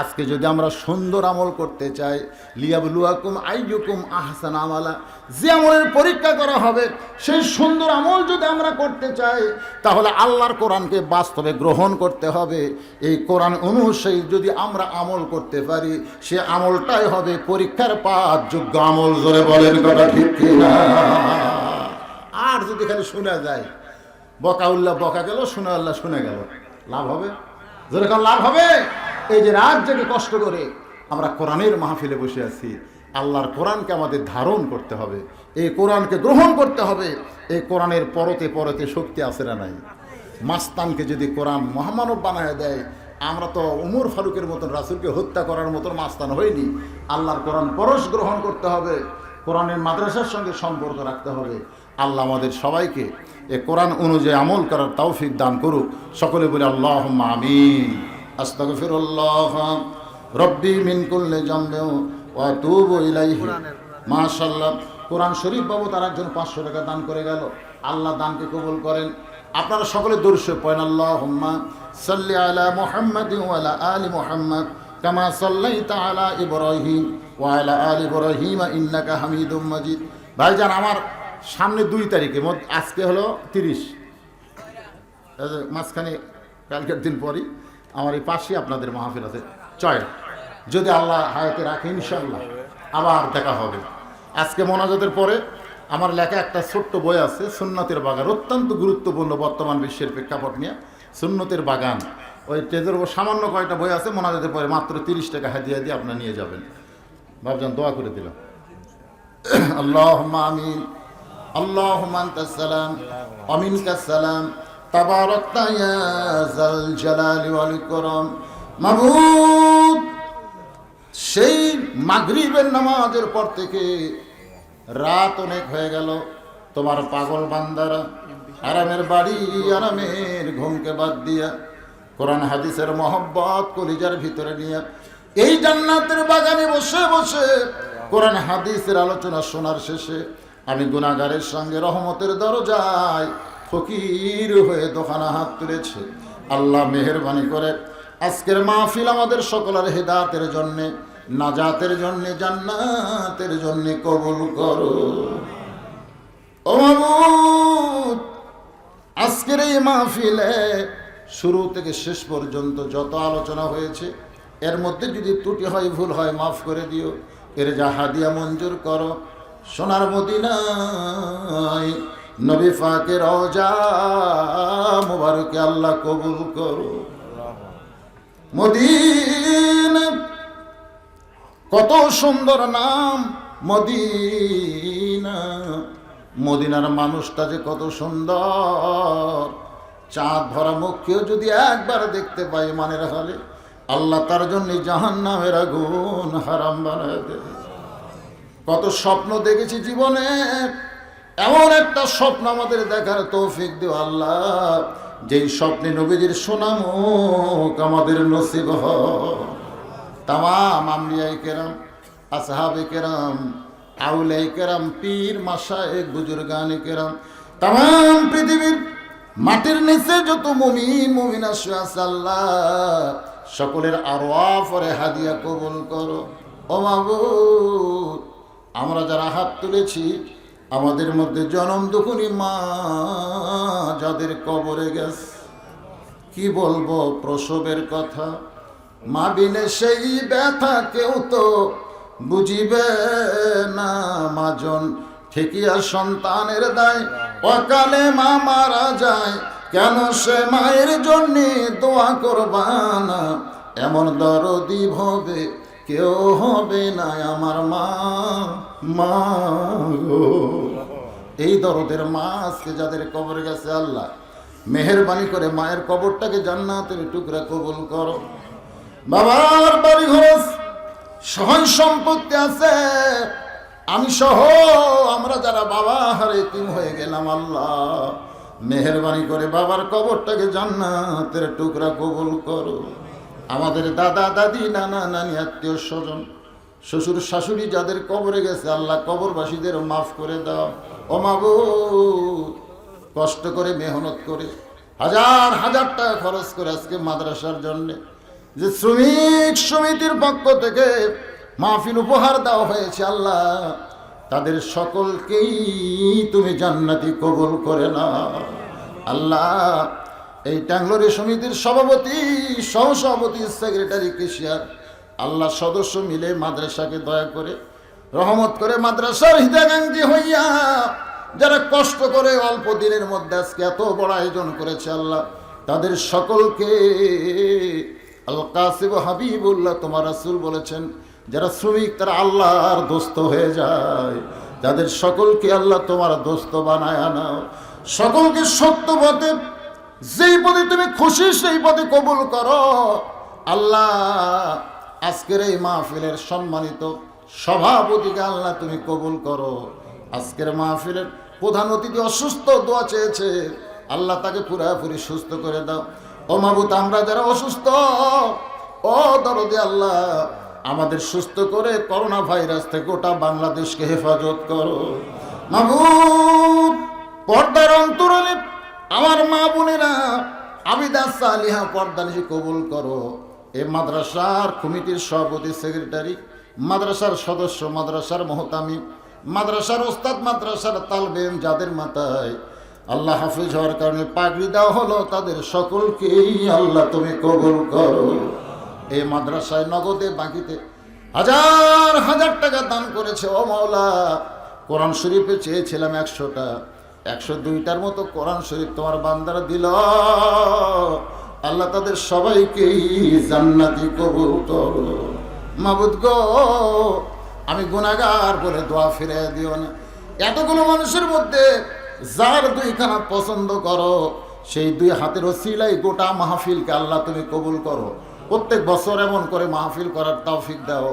আজকে যদি আমরা সুন্দর আমল করতে চাই, লিয়াবলুয়াকুম আইয়ুকুম আহসানু আমালা, যে আমলের পরীক্ষা করা হবে সেই সুন্দর আমল যদি আমরা করতে চাই, তাহলে আল্লাহর কোরআনকে বাস্তবে গ্রহণ করতে হবে। এই কোরআন অনুযায়ী যদি আমরা আমল করতে পারি, সে আমলটাই হবে পরীক্ষার পাস যোগ্য আমল। জোরে বলেন কথা ঠিক কিনা? আর যদি খালি শোনা যায়, বকা উল্লাহ বকা গেল, শোনা আল্লাহ শুনে গেল, লাভ হবে? জোরে কার লাভ হবে? এই যে রাত জেগে কষ্ট করে আমরা কোরআনের মাহফিলে বসে আছি, আল্লাহর কোরআনকে আমাদের ধারণ করতে হবে, এই কোরআনকে গ্রহণ করতে হবে। এই কোরআনের পরতে পরতে শক্তি আছে না নাই? মাস্তানকে যদি কোরআন মহামানব বানায় দেয়, আমরা তো উমর ফারুকের মতন রাসূলকে হত্যা করার মতন মাস্তান হইনি। আল্লাহর কোরআন পরশ গ্রহণ করতে হবে, কোরআনের মাদ্রাসার সঙ্গে সম্পর্ক রাখতে হবে। আল্লাহ আমাদের সবাইকে এই কোরআন অনুযায়ী আমল করার তৌফিক দান করুক। সকলে বলে আল্লাহুম্মা আমিন। আস্তাগফিরুল্লাহ রব্বি মিন কুল্লি যামবিন ওয়া আতুবু ইলাইহি। মাশাআল্লাহ, কোরআন শরীফ বাবু তার একজন 500 টাকা দান করে গেল। আল্লাহ দানকে কবুল করেন। আপনারা সকলে দরুদ শরীফ পড়েন, আল্লাহুম্মা সাল্লি আলা মুহাম্মাদিন ওয়া আলা আলি মুহাম্মাদ কামা সাল্লাইতা আলা ইব্রাহিম ওয়া আলা আলি ইব্রাহিম ইন্নাকা হামিদুম মাজিদ। ভাইজান, আমার সামনে 2 তারিখে, আজকে হলো 30, মাঝখানে কালকের দিন পরই আমার এই পাশে আপনাদের মাহফিল আছে চয়রা। যদি আল্লাহ হায়াতে রাখে ইনশাআল্লাহ আবার দেখা হবে। আজকে মোনাজাতের পরে আমার লেখা একটা ছোট্ট বই আছে, সুন্নতের বাগান, অত্যন্ত গুরুত্বপূর্ণ বর্তমান বিশ্বের প্রেক্ষাপট নিয়ে। সুন্নতের বাগান, ওই টেজের উপর সামান্য কয়টা বই আছে, মোনাজাতের পরে মাত্র 30 টাকা হাদিয়া দিয়ে আপনারা নিয়ে যাবেন। ভাবজান দোয়া করে দিলাম। আল্লাহুম্মা আমিন। আল্লাহুম্মা আনতাস সালাম ওয়া মিনকাস সালাম তাবারাকতা ইয়া যাল জালালি ওয়াল ইকরাম। মাবুদ, সেই মাগরিবের নামাজের পর থেকে রাত অনেক হয়ে গেল, তোমার পাগল বান্দারা আরামের বাড়ি, আরামের ঘুমকে বাদ দিয়া কোরআন হাদিসের মহব্বত কলিজার ভিতরে নিয়ে এই জান্নাতের বাগানে বসে বসে কোরআন হাদিসের আলোচনা শোনার শেষে আমি গুনাহগারের সঙ্গে রহমতের দরজায় ফকির হয়ে দোকানা হাত তুলেছে। আল্লাহ মেহেরবানি করে আজকের মাহফিল আমাদের সকলের হেদায়েতের জন্য, নাজাতের জন্য, জান্নাতের জন্য কবুল করো। ও মাবুদ, আজকের এই মাহফিলে শুরু থেকে শেষ পর্যন্ত যত আলোচনা হয়েছে এর মধ্যে যদি ত্রুটি হয়, ভুল হয়, মাফ করে দিও। এর যা হাদিয়া মঞ্জুর করো। সোনার মদিনায় নবী পাকের রওজা মুবারকে আল্লাহ কবুল করো। মদিনা কত সুন্দর নাম, মদিনা। মদিনার মানুষটা যে কত সুন্দর, চাঁদ ভরা মুখকেও যদি একবার দেখতে পাই মানের হলে আল্লাহ তার জন্য জাহান্নামের আগুন হারাম বানায় দেবে। কত স্বপ্ন দেখেছি জীবনে, এমন একটা স্বপ্ন আমাদের দেখার তৌফিক দিও আল্লাহ, যেই স্বপ্নে নবীজির সুনামুখ আমাদের নসিব হয়। তামাম আম্বিয়ায়ে কেরাম, আসহাবে কেরাম, আউলিয়ায়ে কেরাম, পীর মাশায়েখ, বুজুর্গানে কেরাম, তামাম পৃথিবীর মাটির নিচে যত মুমিন মুমিনা শুয়ে আছে আল্লাহ সকলের আরওয়াহ পরে হাদিয়া কবুল করো। ও মাবুদ, আমরা যারা হাত তুলেছি আমাদের মধ্যে জনম দুঃখিনী মা যাদের কবরে গেছে, কি বলবো প্রসবের কথা, মা বিনে সেই ব্যথা কেউ তো বুঝিবে না। মাজন ঠেকিয়া সন্তানের দায়, অকালে মা মারা যায়, কেন সে মায়ের জন্য দোয়া করবানা। এমন দরদি হবে কেউ হবে না আমার মা, মা গো। এই দরদের মা আজকে যাদের কবরে গেছে আল্লাহ মেহেরবানি করে মায়ের কবরটাকে জান্নাতের টুকরা কবুল করো। বাবার বাড়ি ঘর সহায় সম্পত্তি আছে, আমি সহ আমরা যারা বাবা হারে এতিম হয়ে গেলাম আল্লাহ মেহেরবানি করে বাবার কবরটাকে জান্নাতের টুকরা কবুল করো। আমাদের দাদা দাদি, নানা নানি, আত্মীয় স্বজন, শ্বশুর শাশুড়ি যাদের কবরে গেছে আল্লাহ কবরবাসীদের মাফ করে দাও। ও মাবুদ, কষ্ট করে মেহনত করে হাজার হাজার টাকা খরচ করে আজকে মাদ্রাসার জন্য যে শ্রমিক সমিতির পক্ষ থেকে মাহফিল উপহার দেওয়া হয়েছে আল্লাহ তাদের সকলকেই তুমি জান্নাতি কবুল করে না আল্লাহ। এই ট্যাংলোরি সমিতির সভাপতি, সহসভাপতি, সেক্রেটারি, কেশিয়ার আল্লাহ সদস্য মিলে মাদ্রাসাকে দয়া করে রহমত করে মাদ্রাসার হিতাকাঙ্ক্ষী হইয়া যারা কষ্ট করে অল্প দিনের মধ্যে আজকে এত বড় আয়োজন করেছে আল্লাহ তাদের সকলকে আল কাসিম হাবিবুল্লাহ তোমার রাসূল বলেছেন যারা শ্রমিক তারা আল্লাহর দোস্ত হয়ে যায়, তাদের সকলকে আল্লাহ তোমার দোস্ত বানায় নাও। সকলকে সত্য পথে, যেই পথে তুমি খুশি সেই পথে কবুল করো আল্লাহ। আজকের এই মাহফিলের সম্মানিত সভাপতিকে আল্লাহ তুমি কবুল করো। আজকের মাহফিলের প্রধান অতিথি অসুস্থ, দোয়া চেয়েছে আল্লাহ তাকে পুরাপুরি সুস্থ করে দাও। ও মাবুদ, আমরা যারা অসুস্থ, ও দরদে আল্লাহ আমাদের সুস্থ করে করোনা ভাইরাস থেকে গোটা বাংলাদেশকে হেফাজত করো। মাবুদ, পর্দার অন্তরালে আমার মা বোনেরা আবিদা সালিহা পর্দানিশি কবুল করো। এই মাদ্রাসার কমিটির সভাপতি, সেক্রেটারি, মাদ্রাসার সদস্য, মাদ্রাসার মহতামি, মাদ্রাসার ওস্তাদ, মাদ্রাসার তালবেন যাদের মাথায় আল্লাহ হাফিজ হওয়ার কারণে পাগড়ি দেওয়া হলো তাদের সকলকেই আল্লাহ তুমি কবুল করো। এই মাদ্রাসায় নগদে বাকিতে হাজার হাজার টাকা দান করেছে ও মাওলা। কোরআন শরীফে চেয়েছিলাম 100টা, 102টার মতো কোরআন শরীফ তোমার বান্দারা দিল আল্লাহ তাদের সবাইকেই জান্নাতি কবুল করো। মাবুদ গো, আমি গুনাহগার বলে দোয়া ফিরে দিও না। এতগুলো মানুষের মধ্যে যার দুইখানা পছন্দ করো সেই দুই হাতের ওসিলাই গোটা মাহফিলকে আল্লাহ তুমি কবুল করো। প্রত্যেক বছর এমন করে মাহফিল করার তৌফিক দাও।